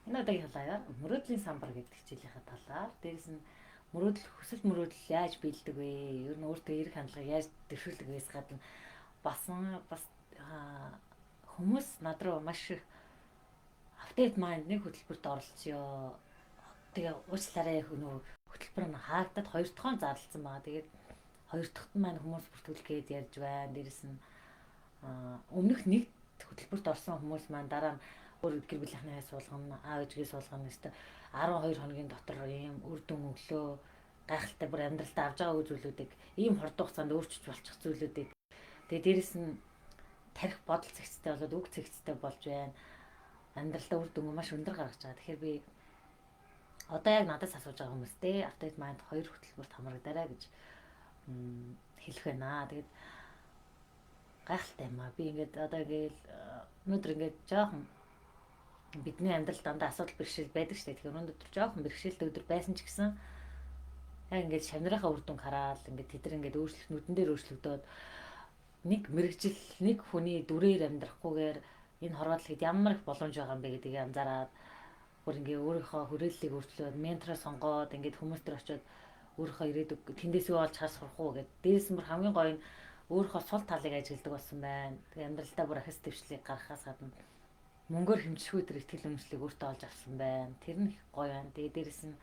Энэ удаагийн хавлаар мөрөөдлийн самбар гэдэг хичээлийнхаа талаар дээрээс нь хүсэл мөрөөдөл яаж биелдэг вэ? Ер нь өөртөө эрх хандлага яаж дэвшүүлдэг вэс гадна бас хүмүүс над руу маш их апдейт майнд нэг хөтөлбөрт оролцъё. Тэгээ уучлаарай нөгөө хөтөлбөр нь хаагдаад хоёр дахь нь зарласан байгаа. Тэгээд хоёр дахьт маань хүмүүс бүртгүүлгээд ярьж байна. Дээрээс нь өмнөх нэг хөтөлбөрт орсон хүмүүс маань дараа нь өөр гэр бүлийнхнээ суулгана, аав ээжгээ суулгана гэсэн 12 хоногийн дотор ийм үр дүн өглөө гайхалтай бүр амьдралтаа авч байгаа зүйлүүдийг ийм хурдан хугацаанд өөрчилж болчих зүйлүүдийг тэгээ дээрэс нь тарих бодол зэгцтэй болоод үг зэгцтэй болж байна. Амьдралтаа үр дүн маш өндөр гаргаж байгаа. Тэгэхээр би одоо яг надаас асууж байгаа хүмүүстэй апдейт майнд хоёр хөтөлбөрт хамрагдаарай гэж хэлэх байна. Тэгээд гайхалтай юм аа. Би ингээд одоо ингээл өнөөдөр ингээд жоохон бидний амьдрал дандаа асуудал бэрхшээл байдаг шүү дээ. Тэгэхээр өнөөдөр жоохон бэрхшээлтэй өдөр байсан ч гэсэн яг ингээд шавнырынхаа үр дүнг хараад ингээд тэдэр ингээд нүдэн дээр өөрчлөгдөөд нэг мэрэгжил нэг хүний дүрээр амьдрахгүйгээр энэ хорвоодлогод ямар их боломж байгаа юм бэ гэдгийг анзаараад бүр ингээд өөрийнхөө хүрээллийг өөрчлөөд ментор сонгоод ингээд хүмүүс төр очиод өөрийнхөө ирээдүг тэндээсээ олж харж сурах уу гэд. Дээрээс нь бүр хамгийн гоё нь өөрийнхөө сул талыг ажигладаг болсон байна. Тэгээ амьдралдаа бүр ахис дэвшлийг гаргахаас гадна мөнгөөр хэмжихгүй тэр ихтгэл үнэмшлийг өөртөө олж авсан байна. Тэр нь их гоё байна. Тэгээ дээрэс нь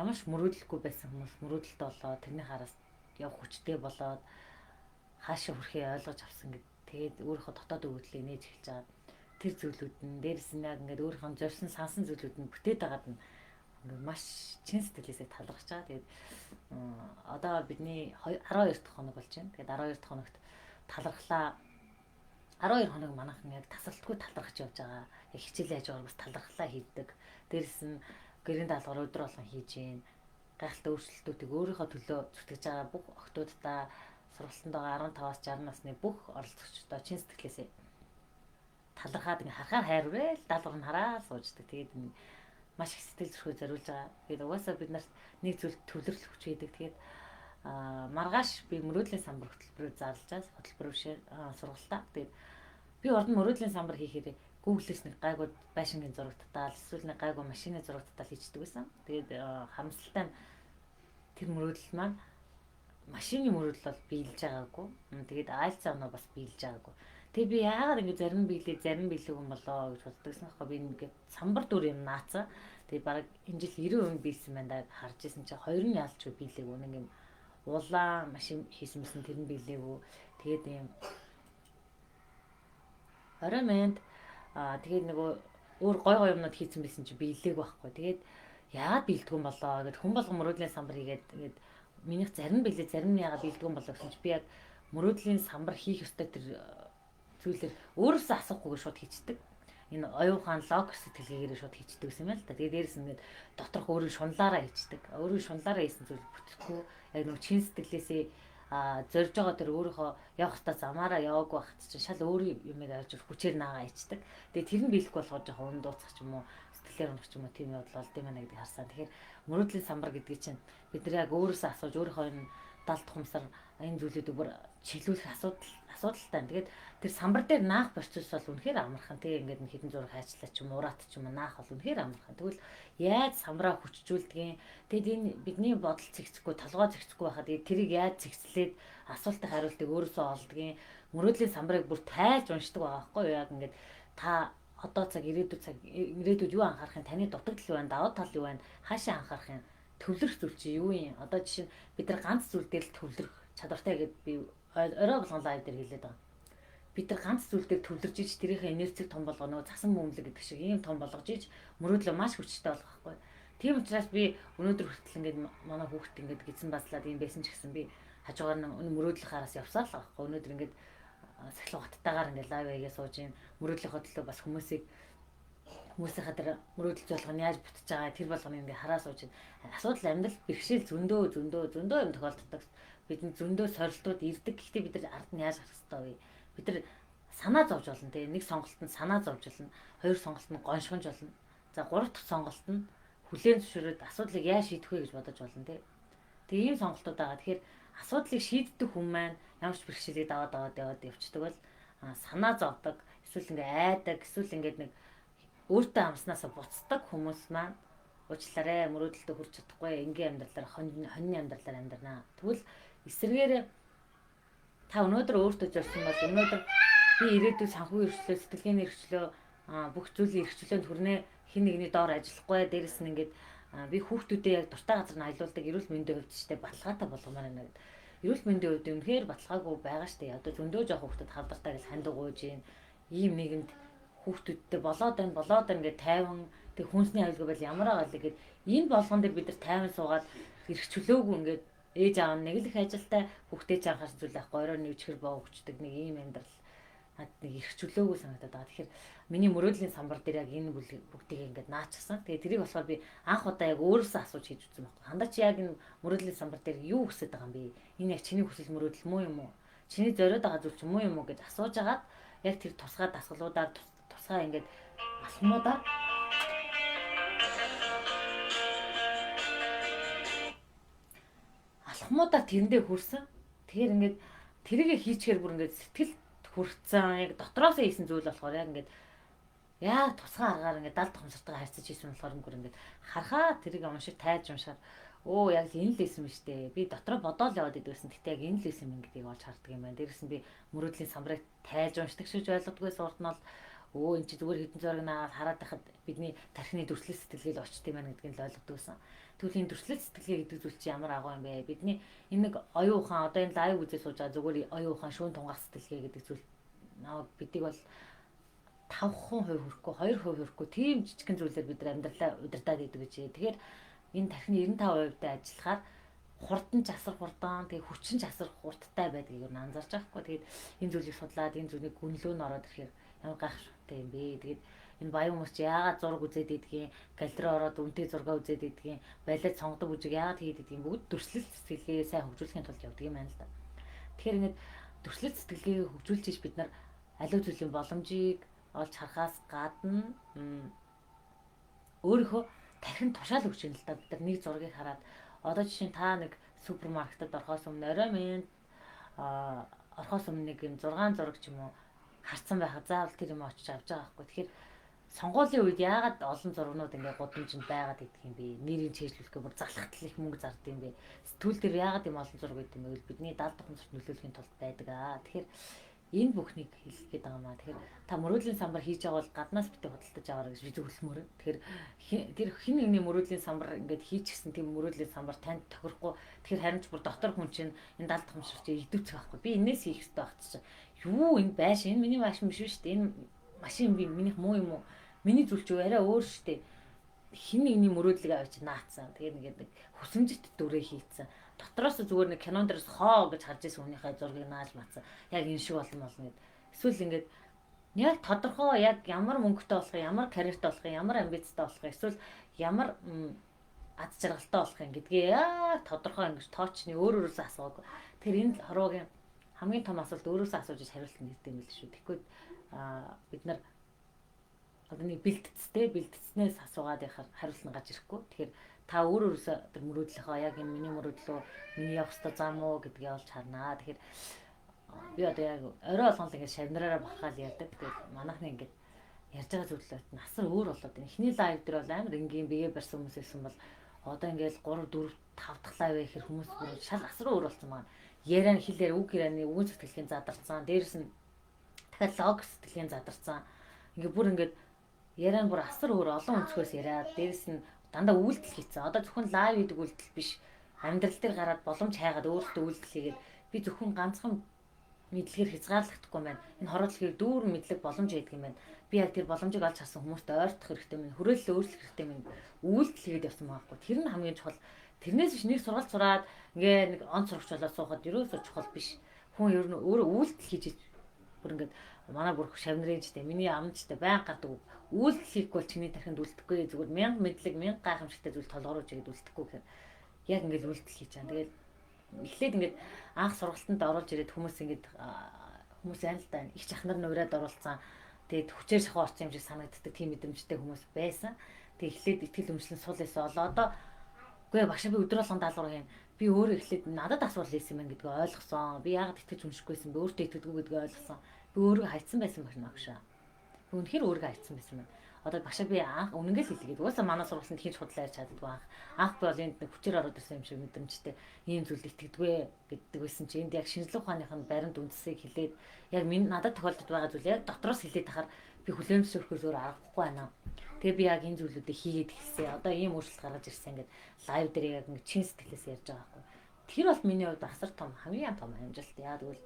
ямар ч мөрөөдөлгүй байсан хүмүүс мөрөөдөлтөй болоод тэрний хараас явах хүчтэй болоод хаашаа хүрэхээ ойлгож авсан гэд. Тэгээд өөрийнхөө дотоод өгөгдлийг нээж эхэлж байгаа. Тэр зүйлүүд нь дээрэс нь яг ингээд өөрийнхөө зорьсон сансан зүйлүүд нь бүтээд байгаад нь ингээд маш чин сэтгэлээсээ талархаж байгаа. Тэгээд одоо бидний 12 дахь хоног болж байна. Тэгээд 12 дахь хоногт талархлаа 12 хоног манайхан яг тасралтгүй талархаж явж байгаа. Яг хичээлээ яаж байгаа бас талархлаа хийдэг. Дээрээс нь гэрийн даалгавар өдөр болгон хийж гин. Гайхалтай өөрчлөлтүүдийг өөрийнхөө төлөө зүтгэж байгаа бүх охтуудаа сургалтанд байгаа 15-аас 60 насны бүх оролцогчдоо чин сэтгэлээсээ талархаад ингээ харахаар хайрвал даалгавар нь хараад сууждаг. Тэгээд маш их сэтгэл зүрхөө зориулж байгаа. Тэгээд угаасаа бид нарт нэг зүйл төвлөрөл хүч хийдэг. Тэгээд маргааш би мөрөөдлийн самбар хөтөлбөрөөр зарлажаас хөтөлбөр бишээ сургалтаа. Тэгээд би урд нь мөрөөдлийн самбар хийхээр Google-с нэг гайгүй байшингийн зураг татаал, эсвэл нэг гайгүй машины зураг татаал хийчихдэг байсан. Тэгээд харамсалтай нь тэр мөрөөдөл маань машины мөрөөдөл бол биелж байгаагүй. Тэгээд айлцаа оноо бас биелж байгаагүй. Тэгээ би яагаад ингэ зарим биелээ, зарим биелээг юм болоо гэж боддогсан аахгүй. Би ингээд самбар дүр юм наацаа. Тэгээд бараг энэ жил 90% биелсэн байна да харж исэн чинь хоёр нь ялчгүй биелээгүй. Нэг юм улаан машин хийсэн мэсэн тэр нь биелээгүй. Тэгээд юм орой мэнд тэгээд нөгөө өөр гой гой юмнууд хийсэн байсан чи биелээг байхгүй. Тэгээд яагаад биелдэг юм болоо гэд хүн болгон мөрөөдлийн самбар хийгээд тэгээд минийх зарим билээ зарим нь яагаад биелдэг юм болоо гэсэн чи би яг мөрөөдлийн самбар хийх ёстой тэр зүйлээр өөрөөсөө асуухгүйгээр шууд хийчихдэг. Энэ оюухан логик сэтгэлгээгээр шууд хийчихдэг юм байна л да. Тэгээд дээрээс нь доторх өөрөө шунлаараа хийчихдэг. Өөрөө шунлаараа хийсэн зүйл бүтэхгүй яг нөгөө чин сэтгэлээсээ зорж байгаа тэр өөрийнхөө явах хэвээр замаараа яваагүй байхад чинь шал өөрийн юмыг авч хүчээр наагаа ичдэг. Тэгээ тэр нь биелэхгүй болохоор жоохон ун дууцах ч юм уу сэтгэлээр унах ч юм уу тийм явдал болд юм байна гэдгийг харсан. Тэгэхээр мөрөөдлийн самбар гэдгийг чинь бид нар яг өөрөөсөө асууж өөрийнхөө энэ далд тухамсар энэ зүйлүүдийг бүр чиглүүлэх асуудалтай. Тэгээд тэр самбар дээр наах процесс бол үнэхээр амархан. Тэгээ ингээд хитэн зураг хайчлаа ч юм уурат ч юм наах бол үнэхээр амархан. Тэгвэл яаж самбараа хүчжүүлдгийг тэгэд энэ бидний бодол зэгцэхгүй толгой зэгцэхгүй байхад тэрийг яаж зэгцлээд асуултыг хариултыг өөрөөсөө олдгийн мөрөөдлийн самбарыг бүр тайлж уншдаг байгаа байхгүй юу? Яг ингээд та одоо ирээдүйд юу анхаарах юм, таны дутагдал юу байна, давуу тал юу байна, хаашаа анхаарах юм, төвлөрөх зүйл чи юу юм? Одоо жишээ нь бид нар ганц зүйл дээр л төвлөрөх чадвартай гэдээ би орой болгон лайв дээр хэлээд байгаа. Бид нар ганц зүйл дээр төвлөрж иж тэрийнхээ энергийг том болгоно, цасан бөмбөлөг гэдэг шиг ийм том болгож иж мөрөөдлөө маш хүчтэй болгох байхгүй. Тийм учраас би өнөөдөр хүртэл ингээд манай хүүхд ингээд гидсэн баслаад ийм байсан ч гэсэн би хажуугаар нь мөрөөдлийн хараас явсаа л байхгүй. Өнөөдөр ингээд сахилга баттайгаар ингээд лайв хийгээ сууж юм мөрөөдлийнхөө төлөө бас хүмүүсийнхаа тэр мөрөөдөл болгоно яаж бүтэж байгаа тэр болгоно ингээд хараа сууж байна. Асуудал амьдрал бэрхшээл зөндөө юм тохиолддог. Бидний зөндөө сорилтууд ирдэг. Гэхдээ бид нар ард нь яаж харах хэрэгтэй вэ? Бид нар санаа зовж болно те. Нэг сонголтод санаа зовж болно. Хоёр сонголтод гоншгонж болно. За гурав дахь сонголт нь хүлээн зөвшөөрөөд асуудлыг яаж шийдэх вэ гэж бодож болно те. Тэгээ ийм сонголтууд байгаа. Тэгэхээр асуудлыг шийддэг хүн маань ямар ч бэрхшээлийг даваад яваад явцдаг бол санаа зовдөг. Эсвэл ингээ айдаг. Эсвэл ингээд нэг өөртөө амснаас буцдаг хүмүүс маань уучлаарай мөрөөдөлтөд хүрч чадахгүй энгийн амьдралаар хоньны амьдралаар амьдрнаа. Тэгвэл эсрэгээр та өнөөдөр өөртөө зорьсон бол өнөөдөр би ирээдүйд санхүү эрхчлөө, сэтгэлгээний эрхчлөө бүх зүйлийн эрхчлөөнд хүрнэ. Хин нэгний доор ажиллахгүй. Дээрэс нь ингээд би хүүхдүүдээ яг дуртай газар нь аялуулдаг эрүүл мэндийн хувьд ч гэдэг баталгаатай болгомоор байна гэдэг. Эрүүл мэндийн хувьд үнэхээр баталгаагүй байгаа штэ. Одоо зөндөө жоох хүүхдэд хавдартай гэж ханд угууж юм. Ийм нийгэмд хүүхдүүдтэй болоод байна гэж тайван тэг хүнсний аюулгүй байл ямар байгаа л гэд энэ болгон дээр бид нар тайван суугаад эрх чөлөөгүй ингээд ээж аав нэг л их ажилтай хүүхдээ ч анхаарч зүйл байхгүй орой нэг чихэр боо өгчдөг нэг ийм амьдрал надад нэг эрх чөлөөгүй санагдаад байгаа. Тэгэхээр миний мөрөөдлийн самбар дээр яг энэ бүгдийг ингээд наачсан. Тэгээ тэрийг болохоор би анх удаа яг өөрөөсөө асууж хийж үзсэн байхгүй. Хандаа чи яг энэ мөрөөдлийн самбар дээр юу хүсэж байгаа юм бэ? Энэ яг чиний хүсэл мөрөөдөл муу юм уу? Чиний зориод байгаа зүйл ч муу юм уу гэж асууж агаад яг тэр тусгай дасгалуудаар тусгай ингээд алхмуудаар алхмуудаар тэрэндээ хүрсэн. Тэгэхээр ингээд тэрийгэ хийчихээр бүр ингээд сэтгэл хүрцэн яг дотроосоо хийсэн зүйл болохоор яг ингээд яг тусгай аргаар ингээд далд томсортойгоо харьцаж хийсэн болохоор ингээд харахаа тэрийг уншиг тайж уншаад оо яг энэ л байсан юм штэ. Би дотроо бодоол яваад идвэсэн. Гэтэ яг энэ л байсан юм гэдгийг олж харддаг юм байна. Дээрээс нь би мөрөөдлийн самбарыг тайж уншдаг шүүж ойлгодгоос урд нь бол эн чи зүгээр хитэн зураг наагаад хараад байхад бидний тархины дүрслэл сэтгэлгээл очт юм байна гэдгийг л ойлгодог байсан. Тэгвэл энэ дүрслэл сэтгэлгээ гэдэг зүйл чи ямар агуу юм бэ? Бидний энэ нэг оюун ухаан одоо энэ лайв үзээ сууж байгаа зүгээр оюун ухаан шүүн тунгаах сэтгэлгээ гэдэг зүйл бидийг бол 5% хүрэхгүй 2% хүрэхгүй тийм жижигхэн зүйлээр бид нар амьдралаа удирдаад идэг гэж. Тэгэхээр энэ тархины 95% ажиллахаар хурдан жасар хурдан тэгээ хүчин жасар хурдтай байдгийг юу анзаарч байгаа хгүй. Тэгээд энэ зүйлийг судлаад энэ зүйлийг гүнлөө нь ороод ирэхээр ямар гайхалтай юм бэ. Тэгээд энэ баян хүмүүс чи яагаад зураг үзээд идэгин, галерей ороод үнэтэй зураг үзээд идэгин, балет сонгодог үжиг яагаад хийгээд идэгин бүгд дүрслэл сэтгэлгээ сайн хөгжүүлэхийн тулд явдаг юм байна л да. Тэгэхээр ингээд дүрслэл сэтгэлгээ хөгжүүлж иж бид нар аливаа зүйлийн боломжийг олж харахаас гадна өөрийнхөө тархинд тушаал өгч юм л да. Бид нар нэг зургийг хараад одоо жишээ нь та нэг супермаркетад орохоос өмнө орой минь орохоос өмнө нэг юм 6 зураг ч юм уу харцсан байхад заавал тэр юм очиж авч байгаа байхгүй. Тэгэхээр сонгуулийн үед яагаад олон зургнууд ингээ гудамжинд байгаад идэх юм бэ? Нэрийг чийжлүүлэхгүй бүр залхахтал их мөнгө зард юм бэ? Сэтгүүл дээр яагаад юм олон зураг гэдэг юм бэ? Бидний даал тухамсарт нөлөөлөхийн тулд байдаг аа. Тэгэхээр энэ бүхнийг хэлэх гээд байгаа маа. Тэгэхээр та мөрөөдлийн самбар хийж байгаа бол гаднаас битээ худалдаж аваарай гэж би зөвлөмөр. Тэгэхээр тэр хин нэгний мөрөөдлийн самбар ингээд хийчихсэн тийм мөрөөдлийн самбар танд тохирохгүй. Тэгэхээр харин ч бүр дотор хүн чинь энэ даал тухамсарт идвцэх байхгүй. Би энэс хийх хэрэгтэй байх чинь. Юу энэ байш энэ миний машин биш шүү дээ. Энэ машин би минийх муу юм уу? Миний зүйл ч арай өөр шүү дээ. Хин нэгний мөрөөдлийг авч наацсан. Тэгээд нэг хүсэмжит дүрээ хийцэн. Дотроос зүгээр нэг кинон дээрс хоо гэж харж ирсэн хүнийхээ зургийг нааж мацсан. Яг энэ шиг болно гэд. Эсвэл ингээд яг тодорхой яг ямар мөнгөтэй болох юм, ямар карьертэй болох юм, ямар амбицтай болох юм, эсвэл ямар аз жаргалтай болох юм гэдгээ яг тодорхой ингэж тоочны өөрөөсөө асуудаг. Тэгэхээр энэ хорвогийн хамгийн том асуулт өөрөөсөө асууж хариулт нэгтэй юм л шүү. Тэгэхгүй бид нар одоо нэг бэлтгэснээс асуугаад яхаар хариулт нь гарч ирэхгүй. Тэгэхээр та өөрөөсөө тэр мөрөөдлийнхөө яг энэ миний мөрөөдлөө миний явах ёстой зам уу гэдгийг олж харнаа. Тэгэхээр би одоо яг орой болгоно ингээд шавнараараа бахаал ярьдаг. Тэгээд манайхны ингээд ярьж байгаа зүйлүүд насар өөр болоод байна. Эхний лайв дээр бол амар энгийн биеэ барьсан хүмүүс байсан бол одоо ингээд 3 4 5 дахь лайв гэхэр хүмүүс бүр шал асар өөр болсон байна. Яриан хэлээр үг ярианы үгэн сэтгэлхийн задарсан. Дээрс нь дахиад лог сэтгэлхийн задарсан. Ингээд бүр ингээд яриан бүр асар өөр олон өнцгөөс яриад дээрс нь дандаа үйлдэл хийцэн. Одоо зөвхөн лайв хийдэг үйлдэл биш. Амьдрал дээр гараад боломж хайгаад өөртөө үйлдэл хийгээд би зөвхөн ганцхан мэдлэгээр хязгаарлагдахгүй юм байна. Энэ хорооллыг дүүрэн мэдлэг боломж байдаг юм байна. Би яг тэр боломжийг олж харсан хүмүүст ойртох хэрэгтэй юм. Хүрээлэл өөрчлөх хэрэгтэй юм. Үйлдэл хийгээд явсан байхгүй. Тэр нь хамгийн чухал. Тэрнээс биш нэг сургалт сураад ингээ нэг он сурагч болоод суухад ерөөсөө чухал биш. Хүн ер нь өөрөө үйлдэл хийж бүр ингээд манай бүр шавнарын ч гэдэг миний амнчтай байн гардаг. Үйлдэл хийхгүй бол чиний тархинд үлдэхгүй зүгээр 1000 мэдлэг 1000 гайхамшигтай зүйл толгоорож игээд үлдэхгүй гэхээр яг ингээд үйлдэл хийж байгаа. Тэгээд эхлээд ингээд анх сургалтанд оруулж ирээд хүмүүс ингээд хүмүүс айл та их чахнар нь ураад оруулсан. Тэгээд хүчээр шахуу орсон юм шиг санагддаг тийм мэдрэмжтэй хүмүүс байсан. Тэгээд эхлээд итгэл өмчлөн сул эсэ олоо. Одоо үгүй багш би өдөр болгон даалгавар хийн. Би өөрөө эхлээд надад асуул хийсэн юм гэдгийг ойлгосон. Би яагаад итгэж өмшөхгүйсэн бэ? Өөртөө итгэдэггүй гэдгийг ойлгосон. Би өөрөө хайцсан байсан байна багш. Үнэхээр өөрийгөө хайцсан байсан байна. Одоо багшаа би анх үнэнгээл хэлгээд угаасаа манай сургалтанд хийж худлаа ярьж чаддгүй анх. Анх би бол энд нэг хүчээр ороод ирсэн юм шиг мэдрэмжтэй ийм зүйлд итгэдэггүй гэдэг байсан чи энд яг шинжлэх ухааныхын баримт үндсийг хэлээд яг минь надад тохиолдод байгаа зүйл яг дотроос хэлээд тахаар би хүлээмжшүүлэхээс өөр аргагүй байна. Тэгээ би яг энэ зүйлүүдийг хийгээд эхэлсэн. Одоо ийм өөрчлөлт гаргаж ирсэн ингээд лайв дээр яг ингээд чин сэтгэлээс ярьж байгаа байхгүй. Тэр бол миний хувьд асар том хамгийн том амжилт. Яа тэгвэл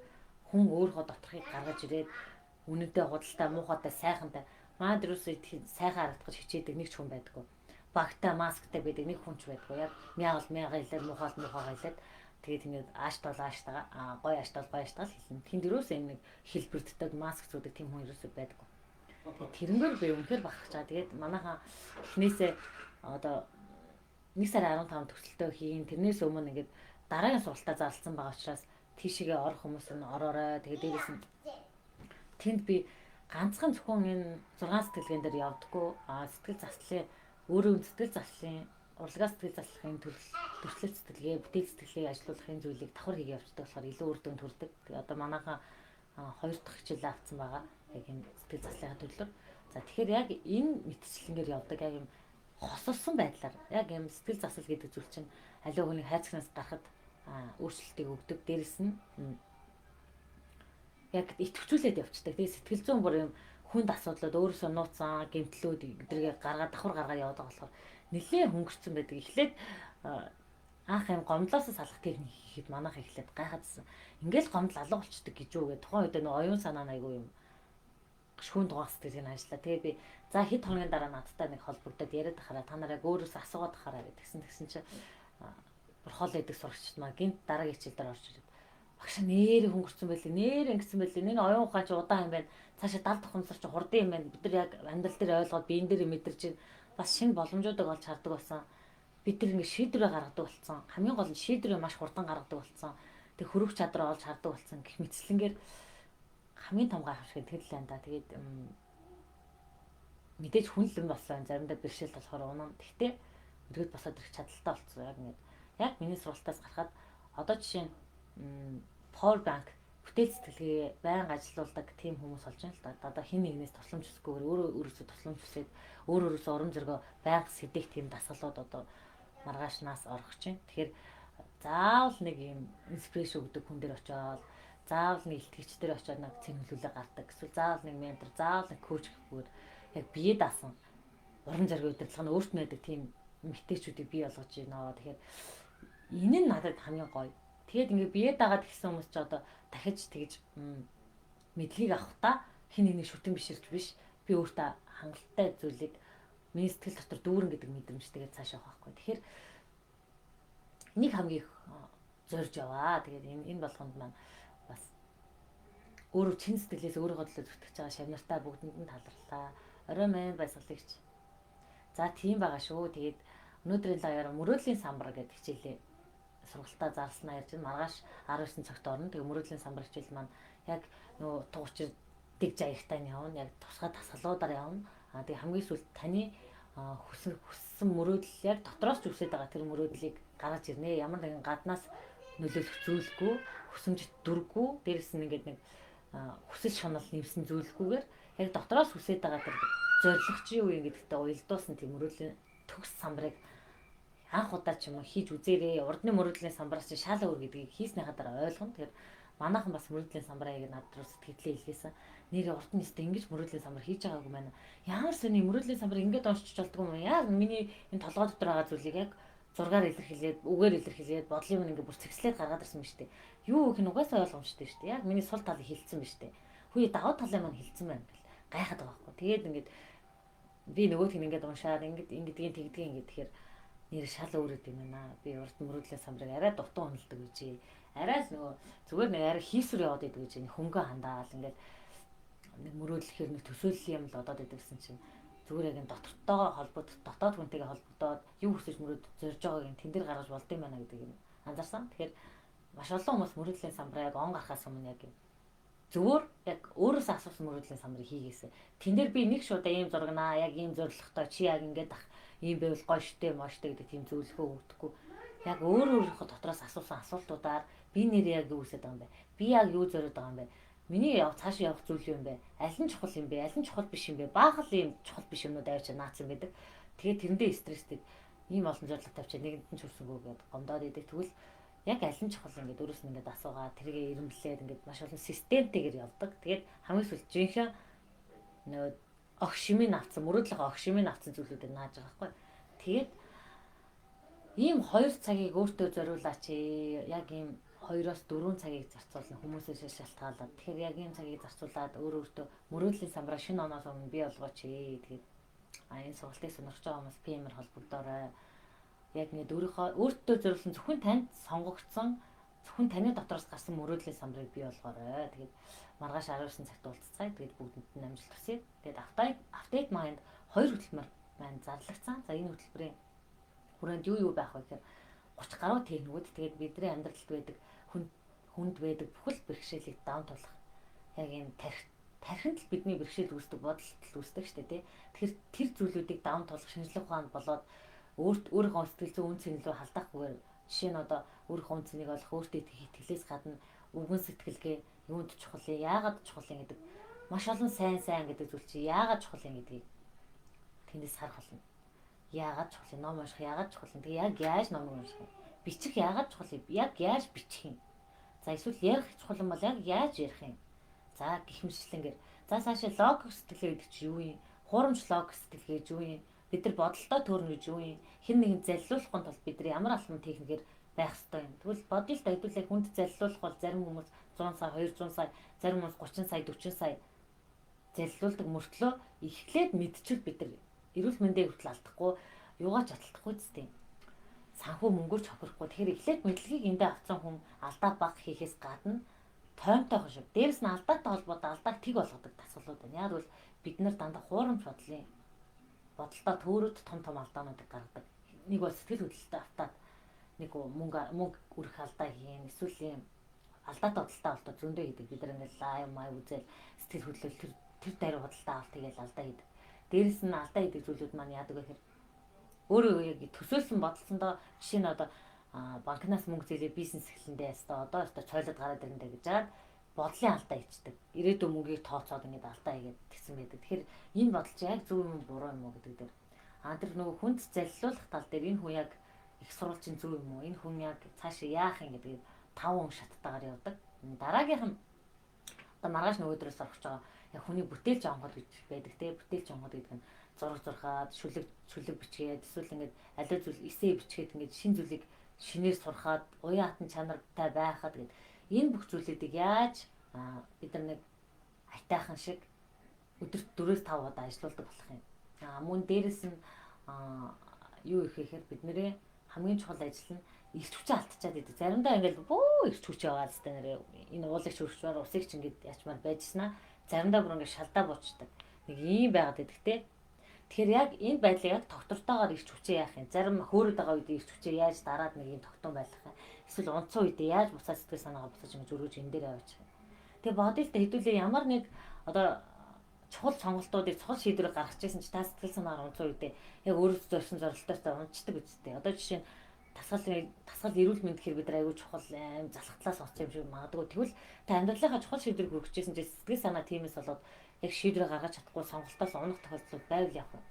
хүн өөрийнхөө доторхыг гаргаж ирээд үнэндээ худалтай, муухайтай, сайхантай маад юусоо сайхан харагдах хичээдэг нэг ч хүн байдаггүй. Багтай, масктай байдаг нэг хүн ч байдаггүй. Яг мяагал хэлээд муухай хэлээд тэгээд ингээд ааштай гоё ааштай хэлнэ. Тэнд юусоо нэг хэлбэрддэг маск зүүдэг тийм хүн юусоо байдаггүй. Тэрнгээр би үнэхээр бахарч байгаа. Тэгээд манайхаа эхнээсээ одоо 1 сарын 15 төгсөлтөө хийн. Тэрнээс өмнө ингээд дараагийн сургалтаа зарласан байгаа учраас тийшээгээ орох хүмүүс нь ороорой. Тэгээд дээрээс нь тэнд би ганцхан зөвхөн энэ 6 сэтгэлгээн дээр явдаггүй. Сэтгэл заслын өөрөө сэтгэл заслын урлагаа сэтгэл заслахын төрөлт сэтгэлгээ, бүтээл сэтгэлгээг ажилуулахын зүйлийг давхар хийгээ явуулдаг болохоор илүү үр дүн төрдөг. Тэгээд одоо манайхаа 2 дахь хичээл авсан байгаа. Яг энэ сэтгэл заслахын төлөв. За тэгэхээр яг энэ мэтчилгээр явдаг яг юм хосолсон байдлаар яг юм сэтгэл засал гэдэг зүйл чинь аливаа хүний хайцагнаас гарахад өөрчлөлтийг өгдөг. Дээрэс нь яг итгэвчүүлээд явцдаг. Тэгээ сэтгэл зүйн бүр юм хүнд асуудлууд өөрөөсөө нууцсан гэмтлүүд эдгэргээ давхар гаргаад яваад байгаа болохоор нэлээд хөнгөрцөн байдаг. Эхлээд анх юм гомдлоос салах техник хийхэд манайх эхлээд гайхадсан. Ингээл гомдол алга болчдөг гэж юу гэдэг. Тухайн үед нөө оюун санаа айгүй юм шүүн дугаас сэтгэлийг ажиллаа. Тэгээ би за хэд хоногийн дараа надтай нэг холбогдоод яриад ахаараа та нарыг өөрөөсөө асуугаад ахаараа гэсэн чи хол эдэг сурагчд маа гинт дараагийн хичээл дээр орж ирээд багш нэрээ хөнгөрсөн байлээ. Нэр ингэсэн байлээ. Энэ оюун ухаан чи удаан юм байна. Цаашаа 70 давхамсар чи хурдан юм байна. Бид нар яг амьдрал дээр ойлгоод биен дээр мэдэрч байна. Бас шинэ боломжуудыг олж хардаг болсон. Бид нар ингэ шийдвэрээ гаргадаг болсон. Хамгийн гол нь шийдвэрээ маш хурдан гаргадаг болсон. Тэг хөрөх чадраа олж хардаг болсон. Гэх мэтслэнгээр хамгийн том гайхамшиг тэгэл байна да. Тэгээд мэдээж хүн л юм болсон. Заримдаа бэрхшээл болохоор унаа. Гэхдээ өргөд босоод ирэх чадaltaй болсон. Яг ингэ яг миний сургалтаас гарахад одоо жишээ нь Power Bank бүтээл сэтгэлгээ байнга ажилуулдаг тийм хүмүүс болж байна л да. Одоо хин нэгнээс тусламж хүсгүйгээр өөрөөсөө тусламж хүсээд өөрөөсөө урам зориг байнга сэдэх тийм дасгалууд одоо маргаашнаас орох чинь. Тэгэхээр заавал нэг юм инспирэшн өгдөг хүн дээр очиод заавал нэг илтгэгч дээр очиод нэг цэнгэлүүлэг гардаг. Эсвэл заавал нэг ментор, заавал нэг коуч гэхгээр яг бие даасан урам зориг удирдлага нь өөрт нь байдаг тийм мэтээчүүдийг бий болгож байна. Тэгэхээр энэ нь надад хамгийн гоё. Тэгээд ингээ бие дагаад гисэн хүмүүс ч одоо дахиж тэгж мэдлэгийг авахта хин нэг шүтэн биширч биш. Би өөртөө хангалттай зүйлийг миний сэтгэл дотор дүүрэн гэдэг мэдрэмжтэйгээ цаашаа авахгүй. Тэгэхээр нэг хамгийн их зорж яваа. Тэгээд энэ болгонд маань бас өөрөө чин сэтгэлээс өөрийгөө төлөө зүтгэж байгаа шавнартаа бүгдэнд нь таларлаа. Орой мэн баясгалагч. За тийм байгаа шүү. Тэгээд өнөөдрийн лагаар мөрөөдлийн самбар гэдэг хичээлээ сургалтаа зарлснаа ярьж байна. Маргааш 19 цагт орно. Тэгээ мөрөөдлийн самбар хичээл маань яг нөгөө туучир дэг жаягтай нь явна. Яг тусгай дасгалуудаар явна. Тэгээ хамгийн сүүлд таны хүссэн мөрөөдөл яг дотроос ч үсээд байгаа тэр мөрөөдлийг гаргаж ирнэ. Ямар нэгэн гаднаас нөлөөлөх зүйлгүй, хүсэмжит дүрггүй, дээрэс нь ингээд нэг хүсэл шунал нэмсэн зүйлгүйгээр яг дотроос үсээд байгаа тэр зорилго чи юу юм гэдэгтээ уялдуулсан тийм мөрөөдлийн төгс самбарыг анх удаа ч юм уу хийж үзээрэй. Урдны мөрөөдлийн самбараас чи шаалаа өр гэдгийг хийснийхаа дараа ойлгоно. Тэгэхээр манайхан бас мөрөөдлийн самбараа яг надад руу сэтгэлээ илгээсэн. Нэрээ урд нь өстө ингэж мөрөөдлийн самбар хийж байгаагүй байна. Ямар сони мөрөөдлийн самбар ингэж уншиж болдгоо юм. Яг миний энэ толгой дотор байгаа зүйлийг яг зургаар илэрхийлээд, үгээр илэрхийлээд, бодлын мөн ингэ бүр цэгслээд гаргаад ирсэн юм шүү дээ. Юу гэх нь угаасаа ойлгомжтой шүү дээ. Яг миний сул талыг хилцсэн байна шүү дээ. Хөөе даваа талын маань хилцсэн байна гэл гайхаад байгаа байхгүй. Тэгээд ингэж би нөгөөх нь ингэж уншаад ингэдгийн тэгдгийн ингэ тэгэхээр нэр шал өөрөд юм байна. Би урд мөрөөдлийн самбарыг арай дутуу уналдаг гэж. Арай л нөгөө зүгээр нэг арай хийсвэр яваад идэг гэж хөнгөө хандаал ингээд нэг мөрөөдлөхээр нэг төсөөлөл юм л одоод идэг гэсэн чинь зүгээр яг энэ доктортойгоо холбогдох, дотоод хүнтэйгээ холбогдоод юу хүсэж мөрөөд зорж байгааг энэ тэн дээр гаргаж болд юм байна гэдэг юм анзаарсан. Тэгэхээр маш олон хүмүүс мөрөөдлийн самбарыг он гарахаас өмнө яг зүгээр яг өөрөөсөө асуусан мөрөөдлийн самбарыг хийгээсэ. Тэн дээр би нэг шуудаа ийм зургнаа, яг ийм зорилготой чи яг ингээд ийм байвал гоё штэ, моштой гэдэг тийм зөвлөгөө өгдөхгүй. Яг өөрийнхөө дотроос асуусан асуултуудаар би нэр яг юу хүсэж байгаа юм бэ? Би яг юу зориод байгаа юм бэ? Миний цаашаа явах зүйл юм бэ? Аль нь чухал юм бэ? Аль нь чухал биш юм бэ? Баахал ийм чухал биш юмнууд авчи наацсан байдаг. Тэгээд тэрэндээ стресстэй ийм олон зорилго тавьчаа нэгэнд нь ч хүрсэнгүү гэд гомдоод идэг. Тэгвэл яг аль нь чухал ингээд өөрөөс нь ингээд асуугаа тэргээ ирэмблээд ингээд маш олон системтэйгээр явдаг. Тэгээд хамгийн сүүлд жинхэнэ нөгөө огшимын авцсан мөрөөдлөх огшимын авцсан зүйлүүдийг нааж байгаа байхгүй. Тэгээд ийм 2 цагийг өөртөө зориулаач. Яг ийм 2-4 цагийг зарцуулна хүмүүсээс шалтгаалаад. Тэгэхээр яг ийм цагийг зарцуулаад өөртөө мөрөөдлийн самбараа шинэ оноос өмнө бий болгооч. Тэгээд энэ сургалтыг сонирхож байгаа хүмүүс PM-ээр холбогдоорой. Яг нэг өөртөө зориулсан зөвхөн танд сонгогдсон зөвхөн таны дотроос гарсан мөрөөдлийн самбарыг бий болгоорой. Тэгээд маргааш 19 цагт уулзцаая. Тэгээд бүгдэнд нь амжилт хүсье. Тэгээд Update Mind 2 хөтөлбөр маань зарлагдсан. За энэ хөтөлбөрийн хүрээнд юу байх вэ гэхээр 30 гаруй техникүүд тэгээд бидний амьдралд байдаг хүнд байдаг бүхэл бэрхшээлийг даун туулах. Яг энэ тархинд л бидний бэрхшээл үүсдэг, бодолд л үүсдэг шүү дээ, тий. Тэгэхээр тэр зүйлүүдийг даун туулах шинжлэх ухаанд болоод өөрийнхөө сэтгэл зүйн үн цэнэ рүү халдаахгүйгээр жишээ нь одоо өөрийнхөө үн цэнийг олох, өөртөө итгэлээс гадна өвгөн сэтгэлгээ юунд чухал юм, яагаад чухал юм гэдэг маш олон сайн гэдэг зүйл чи яагаад чухал юм гэдгийг тэндээс харах болно. Яагаад чухал юм, ном унших яагаад чухал юм, тэгээ яг яаж ном унших юм, бичих яагаад чухал юм, яг яаж бичих юм, за эсвэл ярих чухал юм бол яг яаж ярих юм, за гэх мэтчлэнгээр за цаашаа логик сэтгэлгээ гэдэг чи юу юм, хуурамч логик сэтгэлгээ гэж юу юм, бид нар бодолтой төрнө гэж юу юм, хэн нэгэн заллиулахын тулд бид нар ямар алхам техникээр байх ёстой юм. Тэгвэл бодолд хэдүүлээ хүнд заллиулах бол зарим хүмүүс 100 сая 200 сая, зарим хүмүүс 30 сая 40 сая заллиулдаг мөртлөө эхлээд мэдчихвэл бид нар эрүүл мэндийг хүртэл алдахгүй юугаач аталтахгүй зү. Санхүү мөнгөөр чохирхгүй. Тэгэхээр эхлээд мэдлэгийг эндээ авсан хүн алдаа баг хийхээс гадна тоймтой хошиг. Дээрс нь алдаатай холбоотой алдааг тэг болгодог дасгалууд байна. Яг бол бид нар дандаа хуурамч бодолтой төөрөд том алдаануудыг гаргадаг. Нэг бол сэтгэл хөдлөлтөд автаад нэг мөнгө үрэх алдаа хийн. Эсвэл юм алдаатай бодолтой алдаа зөндөө хийдэг. Бид нар ингээд лайв үзэл сэтгэл хөдлөл тэр даруй бодолтой авалт хийгээл алдаа хийдэг. Дээрс нь алдаа хийдэг зүйлүүд маань яадаг вэ гэхээр өөрөө яг төсөөлсөн бодолсондоо жишээ нь одоо банкнаас мөнгө зээлээ бизнес эхлэндээ ястаа одоо ястаа цойлоод гараад ирэндээ гэж жаад бодлын алдаа хийдэг. Ирээдүйн мөнгийг тооцоод ингээд алдаа хийгээд тэгсэн байдаг. Тэгэхээр энэ бодол чинь яг зөв юм буруу юм уу гэдэг дээр тэр нөгөө хүнд заллиулах тал дээр энэ хүн яг их сурвалжийн зөв юм уу? Энэ хүн яг цаашаа яах юм гэдэг 5 шаттайгаар явдаг. Дараагийнх нь одоо маргааш нөгөөдрөөс орох байгаа яг хүний бүтээлч онгод гэж байдаг те. Бүтээлч онгод гэдэг нь зураг зурхаад шүлэг бичгээд эсвэл ингээд аливаа зүйл эсээ бичгээд ингээд шин зүйлийг шинээр сурхаад уян хатан чанартай байхад гэд энэ бүх зүйлүүдийг яаж бид нар нэг айтайхан шиг өдөрт 4-5 удаа ажиллаулдаг болох юм. Мөн дээрэс нь юу их гэхээр бидний хамгийн чухал ажил нь эрч хүчээ алдчихад идэв. Заримдаа ингээд эрч хүчээ байгаа л нэрээ энэ уулыг хөрчмөр усыг ч ингээд ячмаар байжснаа заримдаа бүр ингээд шалдаа буучдаг. Нэг ийм байгаад идэх те. Тэгэхээр яг энэ байдлыг яг доктортойгоор эрч хүчээ яах юм? Зарим хөөрөд байгаа үед эрч хүчээ яаж дараад нэг юм тогтун байлгах юм? Эсвэл унцсан үедээ яаж буцаад сэтгэл санаагаа буцааж ингэж өргөж энэ дээр аваачих юм? Тэгээ бодолтой хэдүүлээ ямар нэг одоо чухал сонголтуудыг чухал шийдвэрийг гаргаж ирсэн чи та сэтгэл санаагаар унцсан үедээ яг өөрөөсөө зорьсон зорилтойтой унцдаг үстэй. Одоо жишээ нь тасгал эрүүл мэнд гэхээр бид нар аягүй чухал аим залхатлаас очих юм шиг магадгүй. Тэгвэл та амьдралынхаа чухал шийдвэрийг хүргэж ирсэн чи сэтгэл санаа тиймээс болоод яг шийдвэрээ гаргаж чадахгүй сонголтоос унах тохиолдол байвал явах.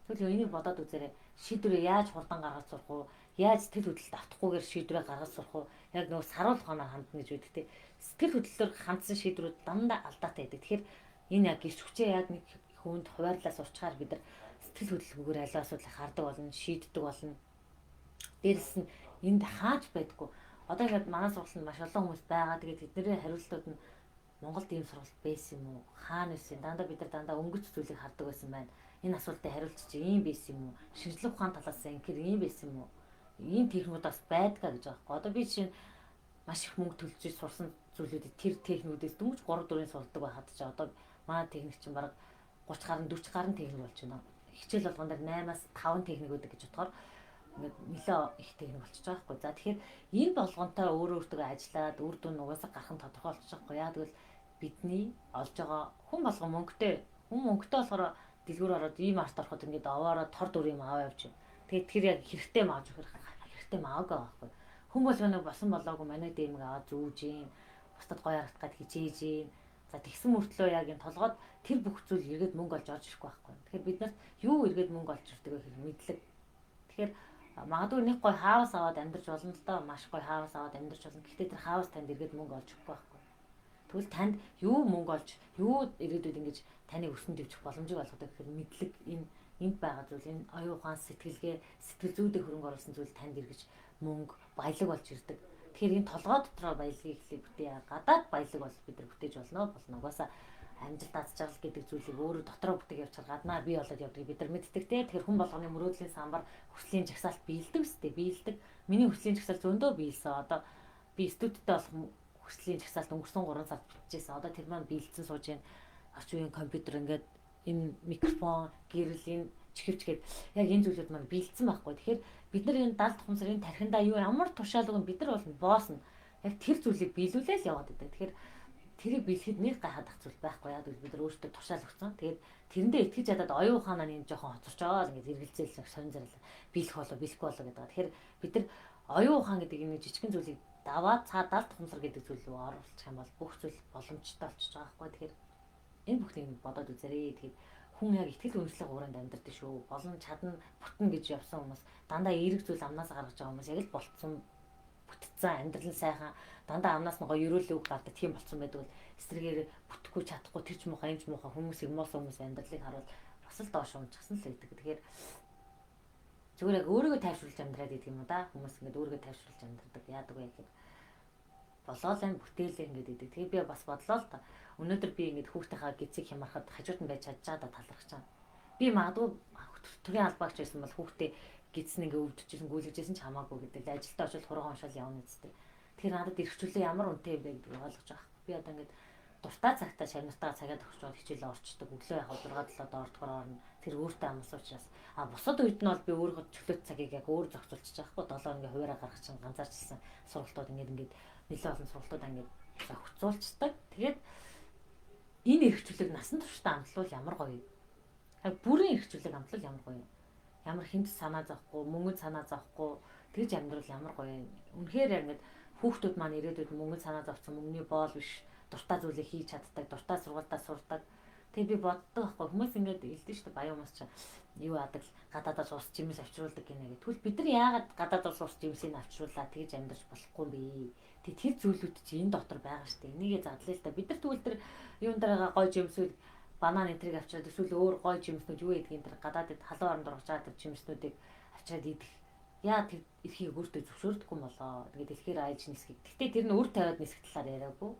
Тэгвэл энийг бодоод үзээрэй. Шийдвэрээ яаж хурдан гаргаж сурах уу? Яаж сэтгэл хөдлөлт автахгүйгээр шийдвэрээ гаргаж сурах уу? Яг нөгөө саруул хоноор хандна гэж байдаг те. Сэтгэл хөдлөлөөр хандсан шийдвэрүүд дандаа алдаатай байдаг. Тэгэхээр энэ яг гэрч хүчээ яг нэг хүнд хуваарлаас урчгаар бид нар сэтгэл хөдлөлгүйгээр аливаа асуудлыг хардаг болно, шийддэг болно. Дээрс нь энд хаач байдаггүй. Одоо ингээд манай сургалтанд маш олон хүмүүс байгаа. Тэгээд тэдний хариултууд нь Монголд ийм сургалт байсан юм уу? Хаана байсан? Дандаа бид нар дандаа өнгөц зүйлийг хардаг байсан байна. Энэ асуултыг хариулт чи ийм байсан юм уу? Шинжлэх ухаан талаас нь инхээр ийм байсан юм уу? Ийм техникудаас байдгаа гэж байгаа хэрэг. Одоо би чинь маш их мөнгө төлж сурсан зүйлүүдийг тэр техникүүдээс дөнгөж 3-4 сурдаг байхад ч одоо манай техник чинь бараг 30 гаруй 40 гаруй техник болж байна. Хичээл болгон дээр 8-аас 5 техникүүд гэж бодохоор ингээд нэлээ их техник болчихж байгаа байхгүй. За тэгэхээр энэ болгонтой өөртөө ажиллаад үр дүн угаасаа гарах нь тодорхой болчихж байгаа. Яг тэгвэл бидний олж байгаа хүн болгон мөнгөтэй болохоор дэлгүүр ороод ийм арт ороход ингээд овоороо тор дүр юм аваа явж. Тэгээд тэр яг хэрэгтэй мааж өгөх хэрэгтэй мааг байгаа байхгүй. Хүн болгоныг босон болоогүй манай дэмэг аваад зүүж юм. Бусдад гоё харагдах гад хичээж юм. За тэгсэн мөртлөө яг энэ толгойд тэр бүх зүйл эргээд мөнгө олж орж ирэхгүй байхгүй. Тэгэхээр бид нарт юу эргээд мөнгө олж ирдэг вэ гэхээр мэдлэг. Тэгэхээр магадгүй нэг гой хаавас аваад амьдарч болно л доо, маш гой хаавас аваад амьдарч болно. Гэхдээ тэр хаавас танд эргээд мөнгө олж өгөхгүй байхгүй. Тэгвэл танд юу мөнгө олж, юу ирээдүйд ингэж таныг өсгөн дэвжих боломжийг олгодог гэхээр мэдлэг энд байгаа зүйл, энэ оюун ухаан сэтгэлгээ, сэтгэл зүйдээ хөрөнгө оруулсан зүйл танд эргэж мөнгө, баялаг болж ирдэг. Тэгэхээр энэ толгой дотроо баялагийг эхлэе бүтээ. Гадаад баялаг бол бид нар бүтээж болно. Угаасаа амжилт аз жаргал гэдэг зүйлийг өөрөө дотроо бүтээг явуулчихар гаднаа бий болоод явдаг бид нар мэддэг те. Тэгэхээр хүн болгоны мөрөөдлийн самбар хүслийн жагсаалт биелдэг үстэй биелдэг. Миний хүслийн жагсаалт зөндөө биелсэн. Одоо би студидтэй болох хүслийн жагсаалт өнгөрсөн 3 сард бичижсэн. Одоо тэр маань биелсэн сууж байна. Орч үеийн компьютер ингээд энэ микрофон, гэрэл, энэ чихвч гээд яг энэ зүйлүүд маань биелсэн байхгүй. Тэгэхээр бид нар энэ 70 тухамсар энэ тархиндаа юу ямар тушаалгүй бид нар бол боосно. Яг тэр зүйлийг биелүүлээл яваад байдаг. Тэгэхээр тэрийг биелэхэд нэг гайхаад ах зүйл байхгүй. Яг бид нар өөртөө тушаал өгсөн. Тэгээд тэрэндээ итгэж ядаад оюун ухаанаа нэг жоохон хоцорчоод ингээд эргэлзээл сонь зарлаа. Биелэх болоо, биелэхгүй болоо гэдэг. Тэгэхээр бид нар оюун ухаан гэдэг энэ жижигхэн зүйлийг даваад цаадаа тухамсар гэдэг зүйл рүү оруулах юм бол бүх зүйл боломжтой болчихж байгаа байхгүй. Тэгэхээр энэ бүхнийг бодоод үзээрэй. Тэгэхээр хүн яг ихтгэл үнэмшлэх ууранд амьдардаг шүү. Болон чадна бүтэн гэж явсан хүмүүс дандаа эерэг зүйл амнаас гаргаж байгаа хүмүүс яг л болцсон бүтцэн амьдрал нь сайхан дандаа амнаас нь гоё ерөөлөө үг гардаг тийм болцсон байдаг бол эсрэгээр бүтэхгүй чадахгүй тэр ч муухай энэ ч муухай хүмүүсийг муусан хүмүүс амьдралыг харуул бас л доош унжчихсан л байдаг. Тэгэхээр зүгээр яг өөрийгөө тайвшруулж амьдраад идэг юм да. Хүмүүс ингээд өөрийгөө тайвшруулж амьдрдаг. Яадаг вэ гэхээр болоо л бүтээлээ ингээд идэг. Тэгээ би бас бодлоо л та. Өнөөдөр би ингээд хүүхдийнхаа гизийг хямархад хажууд нь байж чадчаад талархаж байгаа. Би магадгүй төрийн албаагч байсан бол хүүхдээ гидс нь ингээ өвдөжсэн гүйлгэжсэн ч хамаагүй гэдэг. Ажилдаа очил хурган уншаал явна үстэй. Тэгэхээр надад эрхчлээ ямар үнэтэй юм бэ гэдгийг ойлгож байгаа. Би одоо ингээд дуртай цагтаа шагнартаа цагаад өгчөөд хичээлээ орчдөг. Өглөө яг 6-7-д ордохоор орно. Тэр өөртөө амс учраас бусад үед нь бол би өөрөө чөлөөт цагийг яг өөр зохицуулчих чадахгүй. 7 ингээ хуваараа гаргах чинь ганцаарчилсан сургалтууд ингээд нэлээд олон сургалтуудаа ингээд зохицуулцдаг. Тэгээд энэ эрхчлэлийг насан туршдаа амтлуул ямар гоё. Яг бүрийн эрхчлэлийг амтлуул ямар гоё. Ямар хинт санаа зовхгүй, мөнгөнд санаа зовхгүй тэгж амьдрал ямар гоё. Үнэхээр яг ингээд хүүхдүүд маань ирээдүйд мөнгөнд санаа зовсон мөнгөний боол биш, дуртай зүйлийг хийж чаддаг, дуртай сургуультаа сурдаг. Тэгээ би боддог байхгүй хүмүүс ингээд хэлдэг шүү дээ баян хүмүүс чинь юу яадаг гадаадаас ус жимс авчруулдаг гинэ гэх. Тэгвэл бид нар яагаад гадаадаас ус жимсийг авчруулаад тэгж амьдарч болохгүй юм бэ? Тэр зүйлүүд чинь энэ дотор байгаа шүү дээ. Энийгээ задлаа л да. Бид нар тэгвэл тэр юун дээрээ гой жимсүүд банан энтрийг авчираад эсвэл өөр гой жимснүүд юу гэдгийг тэр гадаадд халуун оронд орчаад тэр жимснүүдийг авчираад идэх. Яа тэр эрхийг өөртөө зөвшөөрдөггүй болоо. Тэгээд дэлхээр айлж нисгэх. Гэхдээ тэр нь өөр тавиад нисэх талаар яриаггүй.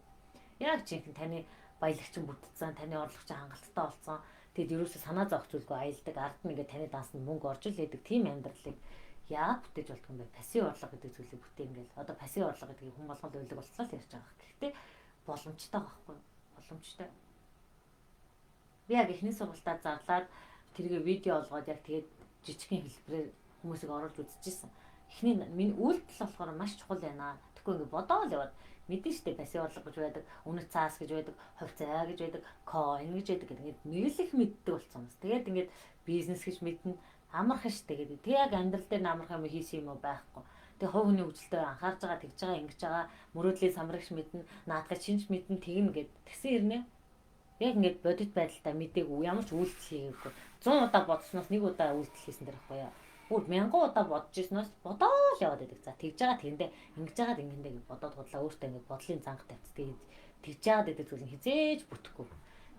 Яг жинхэнэ таны баялагч бүтцэн, таны орлогч хангалттай болсон. Тэгэд ерөөсө санаа зовх зүйлгүй аялдаг. Ард нь ингээд таны дансанд мөнгө орж ил байдаг. Тийм амьдралыг яа бүтээж болдго юм бэ? Пассив орлого гэдэг зүйлийг бүтээ ингээл. Одоо пассив орлого гэдгийг хүн болгонд уйлаг болцлоо л ярьж байгаа. Гэхдээ боломжтой байхгүй. Боломжтой. Би яг эхний сургалтаа зарлаад тэргээ видео олгоод яг тэгээд жижигхэн хэлбэрээр хүмүүсийг оруулж үзчихсэн. Эхний миний үйлдэл болохоор маш чухал байна. Тэгэхгүй ингээд бодоол яваад мэдэн штэ пассив орлого гэж байдаг, үнэт цаас гэж байдаг, хувьцаа гэж байдаг, coin гэж байдаг гэдэг нэг л их мэддэг болсон юм. Тэгээд ингээд бизнес гэж мэднэ, амархан штэ гэдэг. Тэг яг амьдрал дээр амарх юм хийсэн юм уу байхгүй. Тэг хувь хүний хөгжилтэй анхаарж байгаа, тэгж байгаа, ингэж байгаа, мөрөөдлийн самрагч мэднэ, наадгаж шинж мэднэ тэгнэ гэд. Тэгсэн хэрнээ яг ингээд бодит байдалтай мэдээгүй ямар ч үйлдэл хийгээгүй. 100 удаа бодсноос нэг удаа үйлдэл хийсэн дэр байхгүй яа. Бүр 1000 удаа бодож ирснээс бодоол яваад байдаг. За тэгж байгаа тэрэндээ ингэж байгаа ингэндээ гэж бодоод бодлоо өөртөө ингээд бодлын занг тавьцдаг. Тэгж байгаа гэдэг зүйл хизээж бүтэхгүй.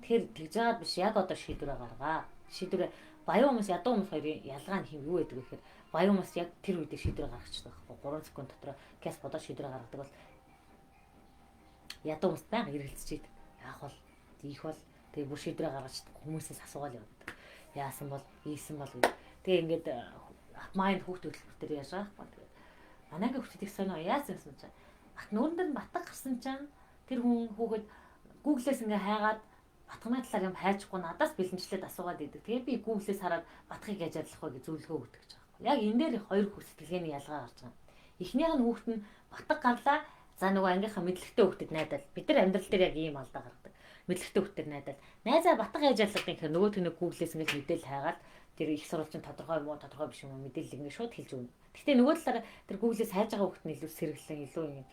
Тэгэхээр тэгж байгаа биш яг одоо шийдвэрээ гаргаа. Шийдвэрээ баян хүмүүс ядуу хүмүүс хоёрын ялгаа нь юу байдаг вэ гэхээр баян хүмүүс яг тэр үедээ шийдвэрээ гаргачихдаг байхгүй. 3 секунд дотор гэс бодоод шийдвэрээ гаргадаг бол ядуу хүмүүс байнга эргэлзэж идэг. Яах бол ийх бол тэгээ бүр шийдвэрээ гаргаж хүмүүсээс асуугаал явдаг. Яасан бол ийсэн бол гэдэг. Тэгээ ингээд апмайн хүүхд хөтөлбөр дээр яаж байгаа байхгүй. Тэгээд манайгийн хүүхдүүдийг сонио яасан гэсэн чинь бат нүүрэн дээр батг гарсан чинь тэр хүн хүүхэд Google-ээс ингээ хайгаад батганы талаар юм хайчихгүй надаас бэлэнчлээд асуугаад идэг. Тэгээ би Google-ээс хараад батгыг яаж адлах вэ гэж зөвлөгөө өгдөг гэж байгаа байхгүй. Яг энэ дээр хоёр хүсэлтгэлгээний ялгаа гарч байгаа. Эхнийх нь хүүхэд нь батг гарлаа. За нөгөө ангийнхаа мэдлэгтэй хүүхдэд найдаад бид нар амьдрал дээр яг ийм алдаа гаргадаг. Мэдлэгтэй хүүхдэд найдаад найзаа батг яаж адлах гэхээр нөгөө тэнэг Google-ээс ингээ мэдээлэл хайгаад тэр их сурвалжийн тодорхой юм уу тодорхой биш юм уу мэдээлэл ингэ шууд хэлж өгнө. Гэхдээ нөгөө талаараа тэр Google-ээс хайж байгаа хүүхэд нь илүү сэргэлэн илүү ингэ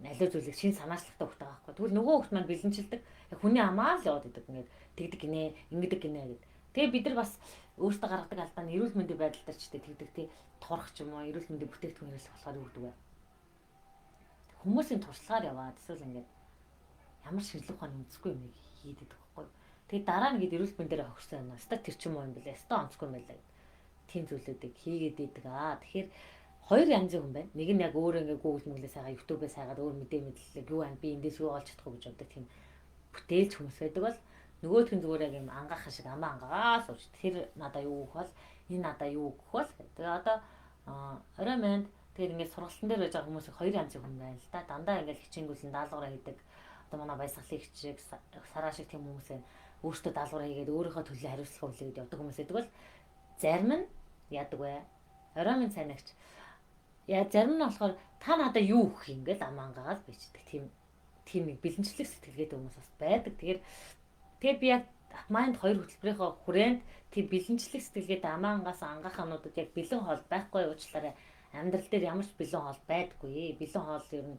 аливаа зүйлийг шин санаачлагтай хөхтэй байгаа байхгүй. Тэгвэл нөгөө хөхт маань бэлэнчилдэг. Яг хүний амаа л яваад идэг ингээд тэгдэг гинэ, ингэдэг гинэ гэдэг. Тэгээ бид нар бас өөртөө гаргадаг алдаа нь эрүүл мэндийн байдал дээр ч тэгдэг тий турах ч юм уу эрүүл мэндийн бүтээгдэхүүн хэрэглэх болохоор юу гэдэг вэ? Хүмүүсийн туршлагаар яваад эсвэл ингээд ямар шинжлэх ухааны үндэсгүй юм хийдэг байхгүй. Тэгээ дараа нь гээд эрүүл мэндээр хөгсөн юм. Ста тэр ч юм уу юм бэлээ. Ста онцгүй юм байлаа. Тийм зүйлүүдийг хийгээд идэг аа. Тэгэхээр хоёр янзын хүн байна. Нэг нь яг өөрөө ингээ Google мэглээ сайгаа YouTube-ээс сайгаад өөр мэдээ мэдлэг юу байна би эндээс юу олж чадахгүй гэж боддог тийм бүтээлч хүмүүс байдаг бол нөгөөх нь зүгээр яг юм ангаахан шиг амаа ангаас ууч тэр надаа юу гэх бол энэ надаа юу гэх бол тэгээ одоо орой мэнд тэгээд ингээ сургалтын дээр байж байгаа хүмүүс хоёр янзын хүн байна л да. Дандаа ингээ хичээнгүүлэн даалгавраа хийдэг. Одоо манай баясгалын хичээг сараа шиг тийм хүмүүс байна. Өөртөө даалгавраа хийгээд өөрийнхөө төлөө хариуцлага хүлээгээд явдаг хүмүүс байдаг бол зарим нь яадаг вэ? Орой мэнд сайн агч яа зарим нь болохоор та надаа юу өгөх юм гээд амаангаагаад бичдэг тийм нэг бэлэнчлэх сэтгэлгээтэй хүмүүс бас байдаг. Тэгээд би яг майнд хоёр хөтөлбөрийнхөө хүрээнд тийм бэлэнчлэх сэтгэлгээтэй амаангаас ангаахануудад яг бэлэн хоол байхгүй уучлаарай. Амьдрал дээр ямар ч бэлэн хоол байдаггүй. Бэлэн хоол ер нь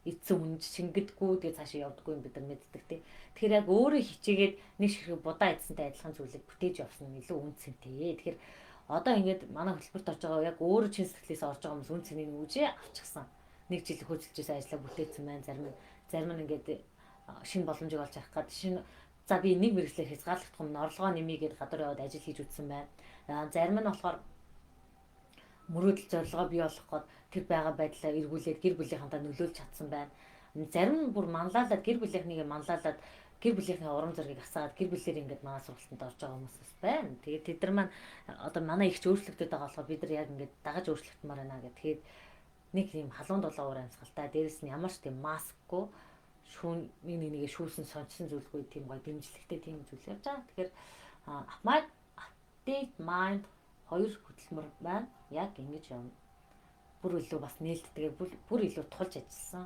эцэн хүн шингэдэггүй тэгээд цаашаа явдаггүй юм бид нар мэддэг тий. Тэгэхээр яг өөрөө хичээгээд нэг ширхэг будаа эдсэнтэй адилхан зүйлийг бүтээж явсан нь илүү үнцэнтэй. Тэгэхээр одоо ингээд манай хөтөлбөрт орж байгаа яг өөрөө чин сэтгэлээс орж байгаа хүмүүс үн цэнийг үүжээ авчихсан. Нэг жил хөөцөлжсэн ажлаа бүтээсэн байна. Зарим нь ингээд шинэ боломжийг олж авах гад шинэ за би нэг мэрэгчлэр хязгаарлагдах юм орлогоо нэмийгээд гадар яваад ажил хийж үтсэн байна. Зарим нь болохоор мөрөөдөл зорилгоо бий болгох гээд тэр байгаа байдлаа эргүүлээд гэр бүлийнхэнтэй нөлөөлж чадсан байна. Зарим нь бүр манлайлаад гэр бүлийнхнийг манлайлаад гэр бүлийнхээ урам зориг асаад гэр бүлээр ингээд манай сургалтанд орж байгаа хүмүүс байна. Тэгээд тэд нар маань одоо манай ихч өөрчлөгдөд байгаа болохоор бид нар яг ингээд дагаж өөрчлөгдмөр байна гэх. Тэгээд нэг юм халуун дулуур амьсгалтай дээрэс нь ямар ч тийм маскгүй шүүн нэгээ шүүсэн сончсон зүйлгүй тийм гоё дэмжлэгтэй тийм зүйл явж байгаа. Тэгэхээр update mind хоёр хөтөлмөр байна. Яг ингэж явна. Бүр илүү бас нээлттэйгээр бүр илүү тулж ажилласан.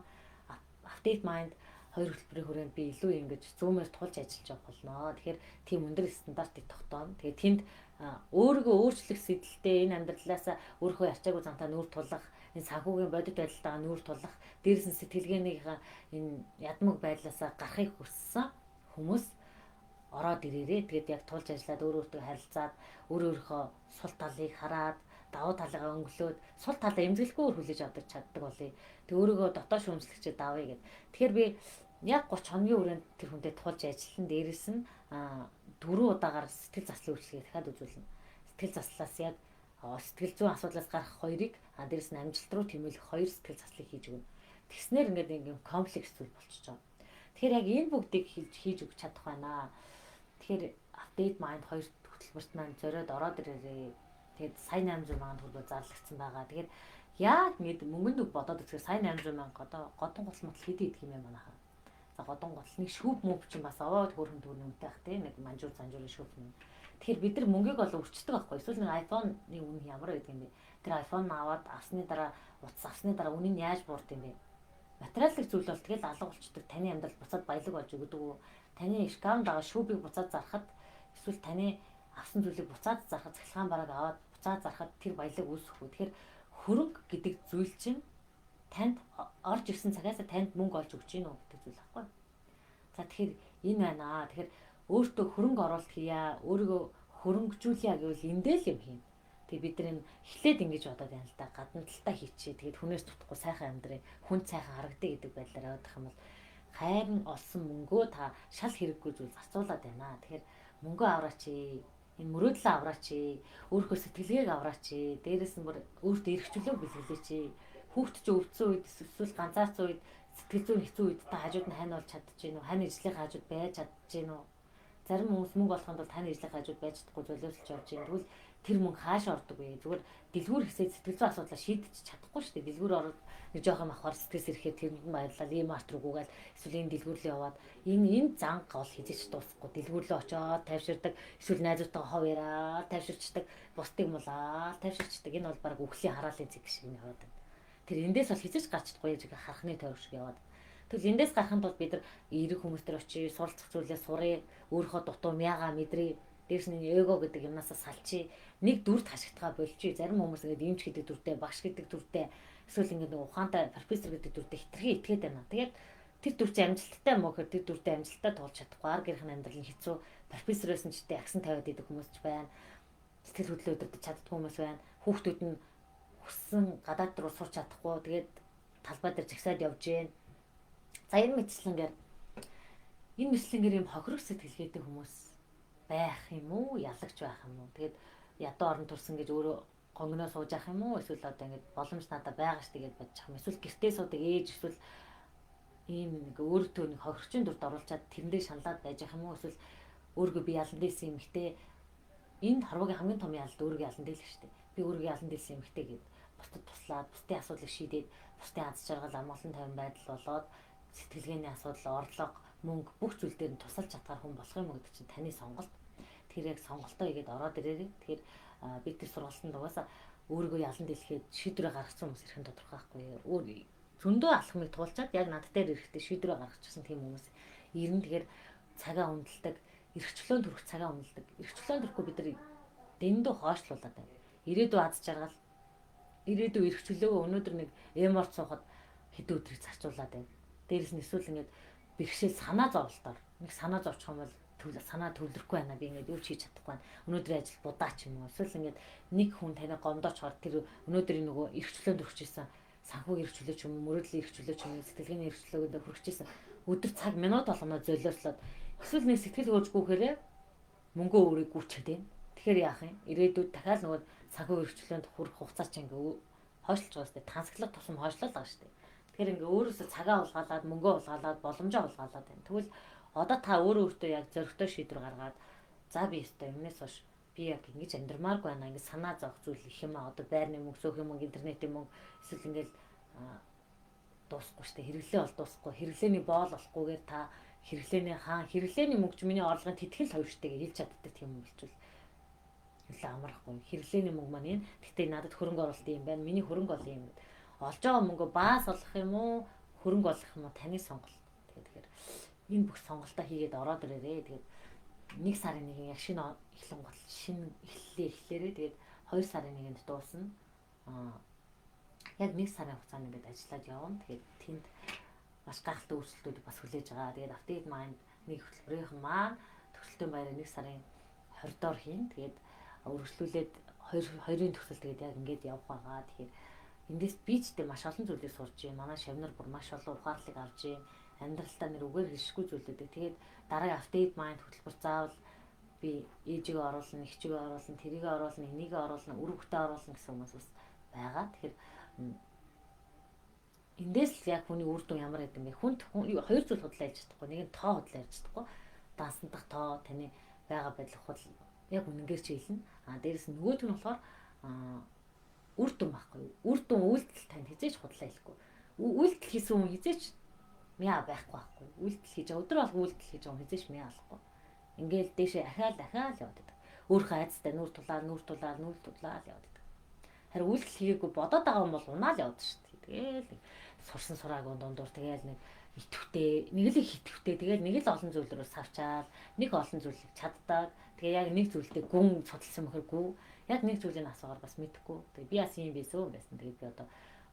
Update mind хоёр хөтөлбөрийн хүрээнд би илүү ингэж зүүмээр тулж ажиллаж явах болно. Тэгэхээр тийм өндөр стандартыг тогтооно. Тэгээд тэнд өөрийгөө өөрчлөх сэдэлтэй энэ амьдралаас өөрийнхөө ячаагүй зантаа нүүр тулах, энэ санхүүгийн бодит байдалтайгаа нүүр тулах, дээрээс нь сэтгэлгээнийхээ энэ ядмаг байдлаас гарахыг хүссэн хүмүүс ороод ирээрээ. Тэгээд яг тулж ажиллаад өөрөөсөө харилцаад өөрийнхөө сул талыг хараад давуу талыгаа өнгөлөөд сул талаа эмзэглэхгүйгээр хүлээж авдаг чаддаг болъё. Тэг өөрийгөө дотоод шүүмжлэгчээ давъя гэд. Тэгэхээр би яг 30 хоногийн хүрээнд тэр хүнтэй тулж ажиллан дээрээс нь 4 удаагаар сэтгэл заслын үйлчлэгээ дахиад үзүүлнэ. Сэтгэл заслаас яг сэтгэл зүйн асуудлаас гарах хоёрыг дээрээс нь амжилт руу тэмүүлэх хоёр сэтгэл заслыг хийж өгнө. Тэгснээр ингээд ингээм комплекс зүйл болчихж байгаа. Тэгэхээр яг энэ бүгдийг хийж өгч чадах байна. Тэгэхээр update mind хоёр хөтөлбөрт маань зориод ороод ирээрээ. Тэгээд сая 800 мянган төгрөг зарлагдсан байгаа. Тэгээд яг ингэ мөнгөнд үг бодоод үзэхээр сая 800 мянга одоо годон гол мот хэд идэх юм бэ манайхаа. За годон гол нэг шүүп мөв чинь бас овоод хөөрхөн төгрөгтэй бах тий нэг манжуур занжуурын шүүп юм. Тэгэхээр бид нар мөнгийг бол өрчдөг байхгүй. Эсвэл нэг iPhone-ны үнэ ямар байдаг юм бэ? Тэр iPhone аваад авсны дараа утас авсны дараа үнэ нь яаж буурд юм бэ? Материалын зүйл бол тэгэл алга болчдөг. Таны амьдрал буцаад баялаг болж өгдөг. Таны шкафнд байгаа шүүпийг буцаад зархад эсвэл таны авсан зүйлийг буцаад зархад цахилгаан бараг аваад буцаад зархад тэр баялаг үүсэхгүй. Тэгэхээр хөрөнгө гэдэг зүйл чинь танд орж ирсэн цагаас танд мөнгө олж өгч гинөө гэдэг зүйл байхгүй. За тэгэхээр энэ байна аа. Тэгэхээр өөртөө хөрөнгө оруулалт хийя, өөрийгөө хөрөнгөжүүлье гэвэл эндээ л юм хийн. Тэгээ бид нар эхлээд ингэж бодоод байна л да. Гадна талтаа хийчихээ. Тэгээд хүнээс тутахгүй сайхан амьдрын, хүн сайхан харагдъя гэдэг байдлаар явах юм бол хайрын олсон мөнгөө та шал хэрэггүй зүйл зарцуулаад байна. Тэгэхээр мөнгөө авраач, энэ мөрөөдлөө авраач, өөрийнхөө сэтгэлгээг авраач, дээрээс нь бүр өөртөө эрхчлөлөө бэлгэлээч. Хүүхд чи өвдсөн үед эсвэл ганцаарцсан үед сэтгэл зүйн хэцүү үед та хажууд нь хань болж чадчихэв үү? Хань ижлэх хажууд байж чадчихэв үү? Зарим хүмүүс мөнгө олохын тулд таны ижлэх хажууд байж чадахгүй золиослж явж байгаа. Тэгвэл тэр мөнгө хаашаа ордог вэ? Зүгээр дэлгүүр хэсээд сэтгэл зүйн асуудлаа шийдэж чадахгүй шүү дээ. Дэлгүүр ороод нэг жоохон авахар стресс ирэхэд тэрэнд баярлал ийм арт руу гүгээл эсвэл энэ дэлгүүр рүү яваад энэ занг гол хизээч дуусахгүй дэлгүүр рүү очоод тайвширдаг эсвэл найзуудтайгаа хов яраа тайвширчдаг бусдыг мулаа тайвширчдаг энэ бол баг үхлийн хараалын зэг шиг яваад байна. Тэр эндээс бол хизээч гарч чадахгүй яг харахны тойрог шиг яваад. Тэгвэл эндээс гарахын тулд бид нар эрэг хүмүүстэр очие суралцах зүйлээ сурыг өөрийнхөө дутуу мяга мэдрээ Дээрс нь эго гэдэг юмнасаа салчи. Нэг дүрд хашигдгаа болчих. Зарим хүмүүс ингээд эмч гэдэг дүртэй, багш гэдэг дүртэй эсвэл ингээд нэг ухаантай профессор гэдэг дүртэй хитрхи итгээд байна. Тэгээд тэр дүр чинь амжилттай мөн хэр тэр дүртэй амжилттай туулж чадахгүй ар гэрхэн амьдрал нь хэцүү. Профессороос нь ч гэдэг агсан тавиад идэх хүмүүс ч байна. Сэтгэл хөдлөл өдөртөж чаддгүй хүмүүс байна. Хүүхдүүд нь хүссэн гадаад руу сурч чадахгүй. Тэгээд талбай дээр жагсаад явж гин. За энэ мэтлэнгээр юм хохирох сэтгэлгээтэй хүмүүс байх юм уу? Ялагч байх юм уу? Тэгээд ядуу орон турсан гэж өөрөө гонгноо сууж явах юм уу? Эсвэл одоо ингэж боломж надад байгаа ш тэгээд бодчих юм. Эсвэл гэртээ суудаг ээж эсвэл ийм нэг өөртөө нэг хохирчин дүрд оруулчаад тэрэндээ шаналаад байж явах юм уу? Эсвэл өөргөө би ялан дээлсэн эмэгтэй энэ харвагийн хамгийн том ялалт өөргөө ялан дийлэх штеп. Би өөргөө ялан дийлсэн эмэгтэй гэд бусдад туслаад бусдын асуудлыг шийдээд бусдын аз жаргал амгалан тайван байдал болоод сэтгэлгээний асуудал, орлого, мөнгө бүх зүйл дээр нь тусалж чадхаар хүн болох юм гэдэг чинь таны сонголт. Тэгэхээр яг сонголтоо игээд ороод ирээрэй. Тэгэхээр бид тэр сургалтанд угаасаа өөрийгөө ялан дийлэхэд шийдвэрээ гаргацсан хүмүүс ирэх нь тодорхой байхгүй. Зөндөө алхмыг туулчаад яг над дээр ирэхдээ шийдвэрээ гаргачихсан тийм хүмүүс ирнэ. Тэгэхээр цагаа үнэлдэг, эрхчлөөнд хүрэх цагаа үнэлдэг. Эрхчлөөнд хүрэхгүй бид нар дэндүү хоошлуулаад байна. Ирээдүй аз жаргал, ирээдүй эрхчлөөгөө өнөөдөр нэг эморт суухад хэдэн өдрийг зарцуулаад байна. Дээрээс нь эсвэл ингээд бэрхшээл санаа зовлтоор нэг санаа зовчих юм бол санаа төвлөрөхгүй байна. Би ингээд юу ч хийж чадахгүй байна. Өнөөдрийн ажил будаач юм уу? Эсвэл ингээд нэг хүн таны гомдоочхоор тэр өнөөдрийн нөгөө эрхчлөөнд хүрчихсэн санхүүгийн эрхчлөө ч юм уу, мөрөөдлийн эрхчлөө ч юм уу, сэтгэлгээний эрхчлөөнд хүрчихсэн өдөр цаг минут болгоноо золиослоод эсвэл нэг сэтгэл хөдлөхгүйхээрээ мөнгөө өөрийг гүйчээд байна. Тэгэхээр яах юм? Ирээдүйд дахиад нөгөө санхүү эрхчлөөнд хүрэх хугацаа ч ингээ хойшлж байгаа сте тансаглах тусам хойшлол байгаа штэ. Тэгэхээр ингээ өөрөөсөө цагаа улгаалаад мөнгөө улгаалаад боломжоо улгаалаад байна. Тэгвэл одоо та өөртөө яг зөрөгтэй шийдвэр гаргаад за би өстой юмнээс хойш би яг ингэж амьдрмааргүй байна. Ингээ санаа зовх зүйл их юм а. Одоо байрны мөнгө, сөөх мөнгө, интернетийн мөнгө эсвэл ингээл дуусахгүй штэ. Хэрэглээ бол дуусахгүй. Хэрэглээний боол болохгүйгээр та хэрэглээний мөнгө ч миний орлогын тэтгэл хоёр штэ гэж хэлж чаддаг тийм юм болчихвол илүү амархгүй. Хэрэглээний мөнгө маань энэ. Гэтэ надад хөрөнгө оруулалт юм байна. Миний хөрөнгө бол юм. Олж байгаа мөнгөө баас олох юм уу? Хөрөнгө олох юм уу? Таны сонголт. Тэгэхээр энэ бүх сонголтоо хийгээд ороод ирээрээ. Тэгээд нэг сарын нэг яг шинэ эхлэн гол шинэ эхлэлээрээ тэгээд 2 сарын нэгэнд дуусна. Яг 1 сарын хугацаанд ингээд ажиллаад явна. Тэгээд тэнд маш гайхалтай өөрчлөлтүүд бас хүлээж байгаа. Тэгээд Update Mind нэг хөтөлбөрийнхэн маань төгсөлтийн баяраа 1 сарын 20-доор хийн. Тэгээд өргөжлүүлээд 2-ын төгсөл тэгээд яг ингээд явах байгаа. Тэгэхээр эндээс би ч гэдэг маш олон зүйлийг сурж байна. Манай шавнар бүр маш олон ухаарлыг авч байна. Амьдралтаа нэр үгээр хэлшгүй зүйлүүдийг. Тэгээд дараагийн Update Mind хөтөлбөр заавал би ээжигээ оруулна, эхчигээ оруулна, тэрийгээ оруулна, энийгээ оруулна, үр хүүхдээ оруулна гэсэн хүмүүс бас байгаа. Тэгэхээр эндээс л яг хүний үр дүн ямар гэдэг юм бэ? Хүнд хоёр зүйл худлаа ярьж чадахгүй. Нэг нь тоо худлаа ярьж чадахгүй. Даасан дах тоо таны байгаа байдлах худал яг үнэнгээр чи хэлнэ. Дээрээс нь нөгөөт нь болохоор үр дүн байхгүй. Үр дүн үйлдэл танд хизээч худлаа хэлэхгүй. Үйлдэл хийсэн хүн хизээч мяа байхгүй байхгүй. Үйлдэл хийж өдөр болго үйлдэл хийж байгаа хүн хизээч мяа алахгүй. Ингээл дээшээ ахаал яваад байдаг. Өөрхөн айцтай нүүр тулаад яваад байдаг. Харин үйлдэл хийгээгүй бодоод байгаа юм бол унаал яваад шүү дээ. Тэгээл сурсан сураагүй дундуур тэгээл нэг итгэвтэй, нэг л их итгэвтэй, тэгээл нэг л олон зүйл рүү савчаал, нэг олон зүйлийг чаддаг. Тэгээ яг нэг зүйлдээ гүн судалсан мөхөргүй. Яг нэг зүйлийн асуугаар бас мэдэхгүй. Тэгээ би бас юм байсан. Тэгээд би одоо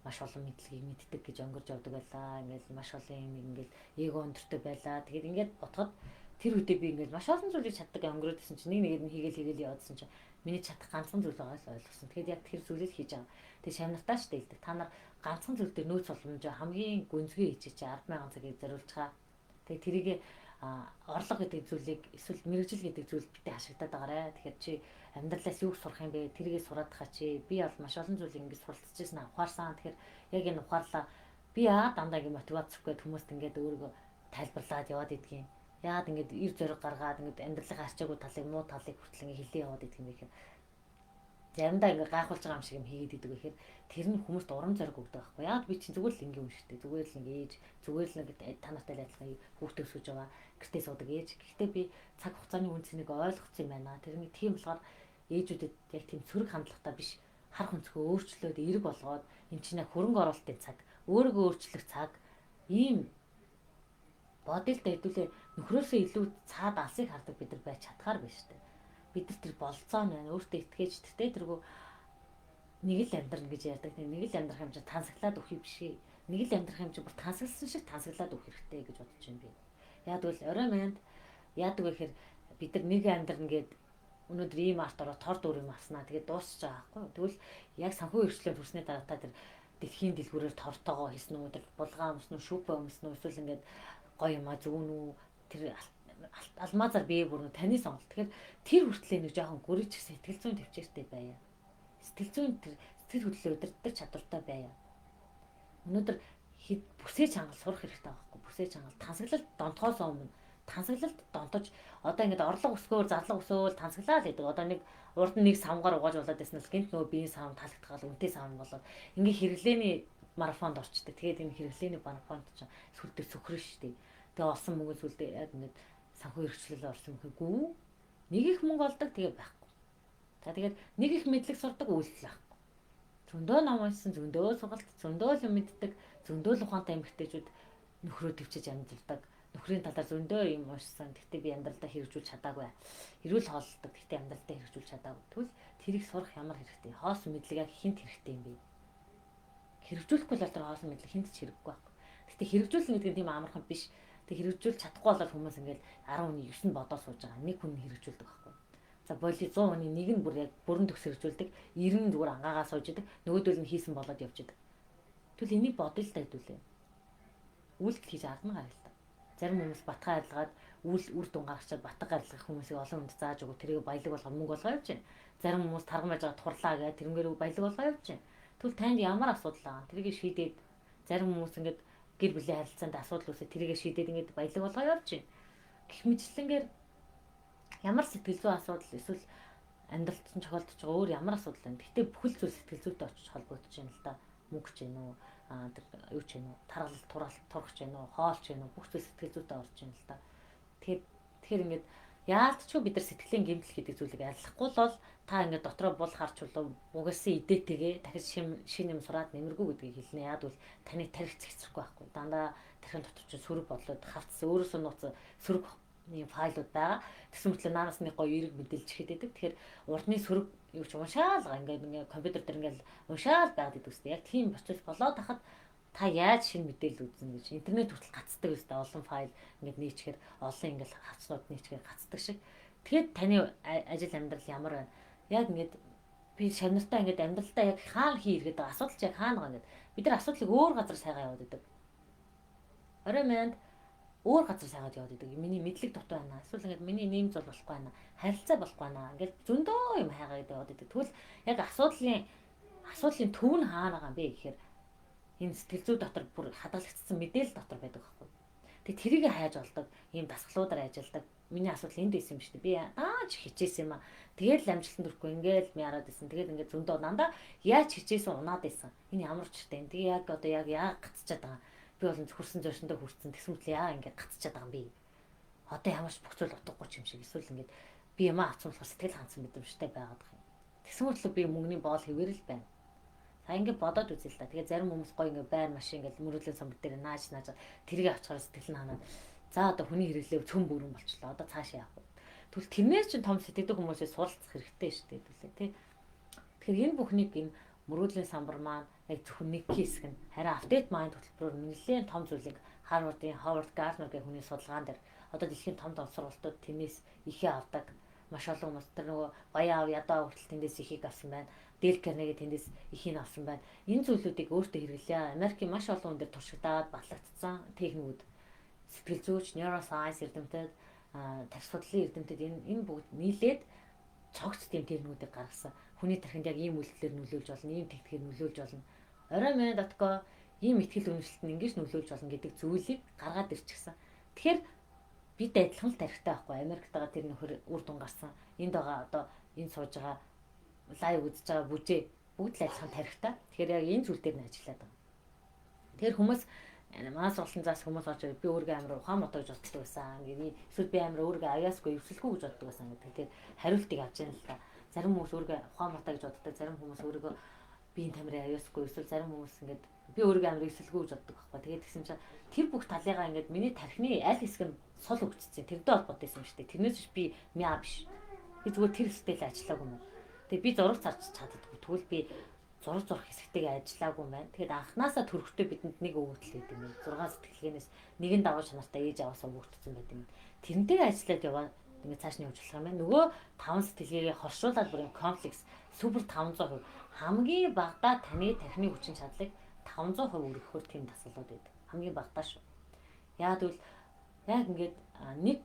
маш олон мэдлэгийг мэддэг гэж өнгөрж явдаг байлаа. Ингээл маш олон юм ингээл эго өндөртэй байлаа. Тэгээд ингээд ботход тэр үедээ би ингээл маш олон зүйлийг чаддаг өнгөрөөдсөн чинь нэгээд нь хийгээл яваадсан чинь миний чадах ганцхан зүйл байгаа л ойлгосон. Тэгээд яг тэр зүйлийг хийж байгаа. Тэгээд шавнартаа ч дэлдэг. Та нар ганцхан зүйл дээр нөөц боломжоо хамгийн гүнзгий хийж 10,000 цагийг зориулж байгаа. Тэгээд тэрийг орлого гэдэг зүйлийг эсвэл мэрэгжил гэдэг зүйл битээ хашигдаад байгаарэ. Тэгэхээр чи амьдралаас юу сурах юм бэ? Тэрийг сураад хаа чи. Би бол маш олон зүйлийг ингэж суралцчихсан ухаарсан. Тэгэхээр яг энэ ухаарлаа би дандаа ингэ мотивац өгөх хүмүүст ингээд өөрийгөө тайлбарлаад яваад идэгин. Яагаад ингэж ир зориг гаргаад ингэж амьдралын арчаагүй талыг муу талыг хүртэл ингэ хэлээ яваад идэх юм бэ гэхээр заримдаа ингэ гайхуулж байгаа юм шиг юм хийгээд идэг гэхээр тэр нь хүмүүст урам зориг өгдөг байхгүй. Яагаад би чинь зүгээр л ингэ юм шигтэй. Зүгээр л ингэ ээж, зүгээр л ингэ та нартай адилхан хүүхдээ өсөж байгаа. Гэртээ суудаг ээж. Гэхдээ би цаг хугацааны үнцнийг ойлгоцсон юм байна. Тэрний тийм болохоор ээжүүдэд яг тийм сөрөг хандлагатай биш хар хүнцгөө өөрчлөөд эерэг болгоод энэ чинь хөрөнгө оруулалтын цаг, өөрийгөө өөрчлөх цаг ийм бодолд хэдүүлээ нөхрөөсөө илүү цаад алсыг хардаг бид нар байж чадхаар байна шүү дээ. бид нар тэр болцоо байна. Өөртөө итгэж тэртээ тэргүй нэг л амьдрна гэж ярьдаг. Нэг л амьдрах юм чинь тансаглаад өгөх юм биш ээ. Нэг л амьдрах юм чинь бүр тансагласан шиг тансаглаад өгөх хэрэгтэй гэж бодож байна би. Яг тэгвэл орой манд яадаг вэ гэхээр бид нар нэг амьдрна гэд өнөөдөр ийм арт ороо тор дүр юм аснаа. Тэгээд дуусч байгаа байхгүй юу. Тэгвэл яг санхүү эрхчлэлээр хүрснээ дараа та тэр дэлхийн дэлгүүрээр тортоогоо хийсэн үү, тэр булгаан өмснө үү, шүүпэ өмснө үү, эсвэл ингээд гоё юм а зүүн үү, тэр алмазар бие бүрнө таны сонголт. Тэгэхээр тэр хүртлээ нэг жоохон гүрэж сэтгэл зүйн төвчээртэй байя. Сэтгэл зүйн тэр сэтгэл хөдлөлөө өдөртөг чадвартай байя. Өнөөдөр бүсээ чангал сурах хэрэгтэй байхгүй. Бүсээ чангал тансаглалт донтохоос өмнө тансаглалт донтож одоо ингээд орлого өсгөөр зарлага өсөөл тансаглаа л гэдэг. Одоо нэг урд нь нэг савгаар угааж болоод байсан л гинт нөгөө биеийн сав таалагдгаал үнэтэй сав болоод ингээ хэрэглээний марафонд орчдөг. Тэгээд энэ хэрэглээний марафонд ч сүлдээ сөхрөн штий. Тэгээ олсон мөнгө сүлдээ яг ингээд санхүү эрхчлэл орсон мөхөгүй. Нэг их мөнгө олдог тэгээ байхгүй. За тэгээд нэг их мэдлэг сурдаг үйлдэл байхгүй. Зөндөө ном уншсан, зөндөө сургалт, зөндөө л мэддэг, зөндөө л ухаантай эмэгтэйчүүд нөхрөө төвчж амьддаг. Нөхрийн талаар зөндөө юм уншсан. Гэхдээ би амьдралдаа хэрэгжүүлж чадаагүй. Эрүүл хооллолдог. Гэхдээ амьдралдаа хэрэгжүүлж чадаагүй. Тэгвэл тэрийг сурах ямар хэрэгтэй? Хоосон мэдлэг яг хинт хэрэгтэй юм бэ? Хэрэгжүүлэхгүй л тэр хоосон мэдлэг хинт ч хэрэггүй байхгүй. Гэхдээ хэрэгжүүлэх гэдэг нь тийм амархан биш. Тэг хэрэгжүүлж чадахгүй болоод хүмүүс ингээд 10 хүний 9 нь бодоо сууж байгаа. Нэг хүн хэрэгжүүлдэг байхгүй. За боли 100 хүний нэг нь бүр яг бүрэн төгс хэрэгжүүлдэг. 90 нь зүгээр ангаагаа сууж идэг. Нөгөөдөл нь хийсэн болоод явж идэг. Тэгвэл энийг бодъё л та хэдүүлээ. Үйлдэл хийж аргана гарал та. Зарим хүмүүс батгай арилгаад үр дүн гаргачаад батг арилгах хүмүүсийг олон хүнд зааж өгөө тэрийг баялаг болгоо мөнгө болгоо явж байна. Зарим хүмүүс тарган байж байгаа турлаа гэ тэрнгээр баялаг болгоо явж байна. Тэгвэл танд ямар асуудал байгаа? Тэрийг шийдээд зарим хүмүүс ингээд гэр бүлийн харилцаанд асуудал үүсээ тэрийг шийдээд ингээд баялаг болгоо явж байна. Гэх мэтлэнгээр ямар сэтгэл зүйн асуудал эсвэл амьдралд нь чухалдж байгаа өөр ямар асуудал байна. Гэтэ бүхэл зүйл сэтгэл зүйтэй очиж холбогдож байна л да. Мөнгө ч юм уу юу ч юм уу таргалт турах ч юм уу хоол ч юм уу бүх зүйл сэтгэл зүйтэй орж байна л да. Тэгэхээр ингээд яалтчгүй бид нар сэтгэлийн гэмтэл гэдэг зүйлийг арилгахгүй бол та ингээд дотроо бул харч болов угаасан идээтэйгээ дахиж шин юм сураад нэмэргүй гэдгийг хэлнэ. Яг бол таны тарих зэгцрэхгүй байхгүй. Дандаа тархин дотор чинь сөрөг бодлоод хавц өөрөөсөө нууц сөрөг ийм файлууд байгаа. Тэгсэн мэтлээ наанаас нэг гоё эерэг мэдээлж ихэд байдаг. Тэгэхээр урдны сөрөг юу ч уншаал ингээд компьютер дээр ингээд уншаал байгаад идэв үстэй. Яг тийм процесс болоод хахад та яаж шинэ мэдээлэл үзнэ гэж интернет хүртэл гацдаг үстэй олон файл ингээд нээчихээр олон ингээд хавцнууд нээчихээр гацдаг шиг. Тэгэхээр таны ажил амьдрал ямар байна? Яг ингээд би шавнартаа ингээд амьдралдаа яг хаана хий иргэдэг асуудал ч яг хаана байгаа ингээд бид нар асуудлыг өөр газар сайгаа яваад идэг. Орой манд өөр газар сайгаад яваад идэг. Миний мэдлэг дутуу байна. Эсвэл ингээд миний нэм зул болохгүй байна. Харилцаа болохгүй байна. Ингээд зөндөө юм хайгаад яваад идэг. Тэгвэл яг асуудлын төв нь хаана байгаа юм бэ гэхээр энэ сэтгэл зүй дотор бүр хадгалагдсан мэдээлэл дотор байдаг байхгүй. Тэгээ тэрийг хайж олдог, ийм дасгалуудаар ажилладаг. Миний асуудал энд байсан юм шүү дээ. Би аач хичээсэн юм аа. Тэгэл амжилтанд хүрэхгүй ингээл яарад исэн. Тэгэл ингээд зөндөө дандаа яаж хичээсэн унаад исэн. Энэ ямар учиртай юм. Тэгээ яг одоо яг гацчихад байгаа. Би бол зөвхөрсөн зөрсөндөө хүрсэн. Тэгсэн мэт яа ингээд гацчихад байгаа юм би. Одоо ямар ч бүх зүйл утгагүй юм шиг. Эсвэл ингээд би юм авсан болохоор сэтгэл хандсан мэдрэмжтэй байгаад байгаа юм. Тэгсэн мэт би мөнгөний боол хэвээрэл байна. Та ингээд бодоод үзье л да. Тэгээ зарим хүмүүс гоё ингээд байр машин ингээд мөрөглөө самбар дээр нааж тэрийг авчихаар сэтгэл нь ханаад. За одоо хүний хэрэглээ цөм бүрэн болчлоо. Одоо цаашаа явах вэ? Тэгвэл тэрнээс чинь том сэтгэдэг хүмүүсээс суралцах хэрэгтэй шүү дээ төлөө тий. Тэгэхээр энэ бүхнийг энэ мөрөглөө самбар маань яг зөвхөн нэг хэсэг нь харин апдейт майнд хөтөлбөрөөр нэлээд том зүйлийг Харвардын Ховард Гарднергийн хүний судалгаан дээр одоо дэлхийн том сургалтууд тэрнээс ихээ авдаг. Маш олон хүмүүс тэр нөгөө баяа ядаа хүртэл тэндээс ихийг авсан байна. Дэл Карнеги тэндээс ихийг авсан байна. Энэ зүйлүүдийг өөртөө хэрэглэе. Америкийн маш олон хүн дээр туршигдаад батлагдсан техникүүд сэтгэл зүйч, neuroscience эрдэмтэд, тархи судлалын эрдэмтэд энэ бүгд нийлээд цогц тийм техникүүдийг гаргасан. Хүний тархинд яг ийм үйлдэлээр нөлөөлж болно, ийм техникээр нөлөөлж болно. Oromel.co ийм ихтгэл үнэмшилт нь ингэж нөлөөлж болно гэдэг зүйлийг гаргаад ирчихсэн. Тэгэхээр бид адилхан л тарихтай байхгүй. Америктайгаа тэр нөхөр үр дүн гарсан. Энд байгаа одоо энэ сууж байгаа лайв үзэж байгаа бүжээ бүгд л адилхан тарихтай. Тэгэхээр яг энэ зүйл дээр нь ажиллаад байгаа. Тэгэхээр хүмүүс маас болсон заас хүмүүс орж би өөргөө амар ухаан мото гэж боддог байсан. Ингээд эсвэл би амар өөргөө аяасгүй өвсөлгүй гэж боддог байсан гэдэг. Тэгэхээр хариултыг авч яана л та. Зарим хүмүүс өөргөө ухаан мото гэж боддог. Зарим хүмүүс өөргөө биеийн тамирын аяасгүй эсвэл зарим хүмүүс ингээд би өөргөө амар өвсөлгүй гэж боддог байхгүй. Тэгээд тэгсэн чинь тэр бүх талыгаа ингээд миний тархины аль хэсэг нь сул өгчсөн. Тэрдээ холбоотой юм шүү дээ. Тэрнээс би мяа биш. Би зүгээр тэр хэсэгтэй л ажиллаагүй юм. Тэгээ би зураг зарч чаддаггүй. Тэгвэл би зураг хэсэгтэйг ажиллаагүй юм байна. Тэгээд анханасаа төрөхтэй бидэнд нэг өгөгдөл өгд юм. 6 сэтгэлгээнээс нэг нь даваа чанартай ээж аваасаа өгөгдсөн байт юм. Тэрнтэйгээ ажиллаад яваа ингээд цааш нь явуулах юм байна. Нөгөө 5 сэтгэлгээгээ хоршуулаад бүр комплекс супер 500% хамгийн багадаа таны тархины хүчин чадлыг 500% өргөхөөр тийм дасгалууд байдаг. Хамгийн багадаа шүү. Яагаад гэвэл яг ингээд нэг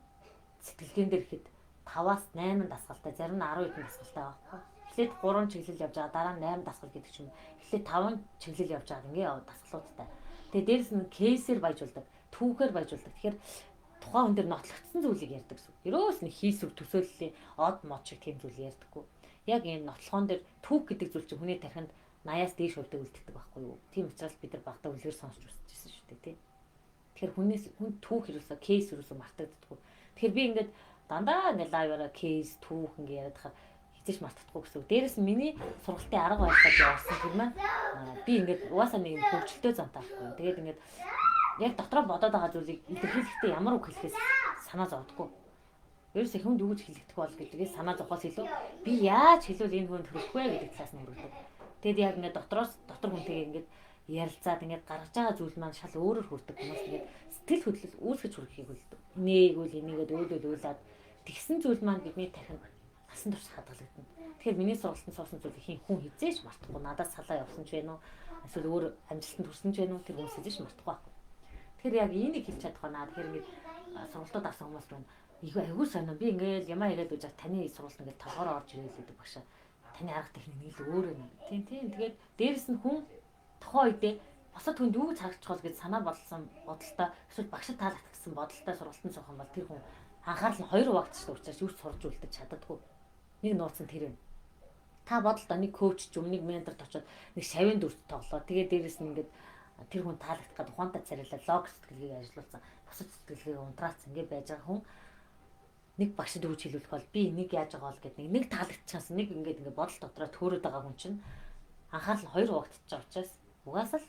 сэтгэлгээн дээр ихэд 5-аас 8 дасгалтай, зарим нь 10 хэдэн дасгалтай байгаа. Эхлээд 3 чиглэл явж байгаа, дараа нь 8 дасгал гэдэг ч юм. Эхлээд 5 чиглэл явж байгаа ингээ дасгалуудтай. Тэгээ дээрэс нь кейсээр баяжуулдаг, түүхээр баяжуулдаг. Тэгэхээр тухайн хүн дээр нотлогдсон зүйлийг ярьдаг гэсэн. Ерөөс нь хийсвэр төсөөллийн од мод шиг тийм зүйл ярьдаггүй. Яг энэ нотлохоон дээр түүх гэдэг зүйл чинь хүний тархинд 80-аас дээш хувьтай үлддэг байхгүй юу? Тийм учраас бид нар багтаа үлгэр сонсч үзчихсэн шүү дээ, тий. Тэгэхээр хүн түүх ерөөсөө кейс ерөөсөө мартагддаггүй. Тэгэхээр би ингээд дандаа ингээд лайваараа кейс түүх ингээд яриад хахад хизээч мартахгүй гэсэн. Дээрээс нь миний сургалтын арга барилаар явуулсан тэр маань би ингээд угаасаа нэг хөгжилтэй зантай байхгүй. Тэгээд ингээд яг дотроо бодоод байгаа зүйлийг илэрхийлэхдээ ямар үг хэлэхээс санаа зовдоггүй. Ерөөсөө хүнд юу гэж хэлэгдэх бол гэдгээс санаа зовхоос илүү би яаж хэлвэл энэ хүнд хүрэх вэ гэдэг талаас нь өргөдөг. Тэгэд яг ингээд дотор хүнтэйгээ ингээд ярилцаад ингээд гаргаж байгаа зүйл маань шал өөрөөр хүрдэг хүмүүс тэгээд сэтгэл хөдлөл үүсгэж хүрхийг үлддэг. Нээгүүл энийгээд өөлөөлаад тэгсэн зүйл маань бидний тархинд насан турш хадгалагдана. Тэгэхээр миний сургалтанд суусан зүйлийг хүн хизээж мартахгүй. Надаас салаа явсан ч вэ нүү? Эсвэл өөр амжилтанд хүрсэн ч вэ нүү? Тэр хүмүүс хизээж мартахгүй байхгүй. Тэгэхээр яг энийг хэлж чадах байна. Тэгэхээр ингээд сургалтууд авсан хүмүүс байна. Айгуу сонио би ингээд ямаа яриад үжих таны сургалт ингээд толгоор орж ирээд байдаг багшаа. Таны арга техник нэг л өөр юм. Тийм. Тэгээд дээрэс нь хүн тухайн үедээ босод хүнд юу гэж харагдчих бол гэж санаа бодолтой эсвэл багшд таалагдсан бодолтой сургалтанд суух юм бол тэр хүн анхаарал нь хоёр хуваагдчихсан учраас юу ч сурж үлдэж чаддаггүй. Нэг нууцсан тэр юм. Та бодолтой нэг коуч ч юм нэг менторт очоод нэг шавийн дүрт тоглоо. Тэгээд дээрэс нь ингээд тэр хүн таалагдах гэдэг ухаантай царайлаа лог сэтгэлгээг ажиллуулсан. Бусад сэтгэлгээг унтраацсан ингээд байж байгаа хүн нэг багшд юу ч хэлүүлэх бол би энийг яаж байгаа бол гэдэг нэг таалагдчихсан нэг ингээд бодол дотроо төөрөд байгаа хүн чинь анхаарал нь хоёр хуваагдчихж байгаа учраас угаасаа л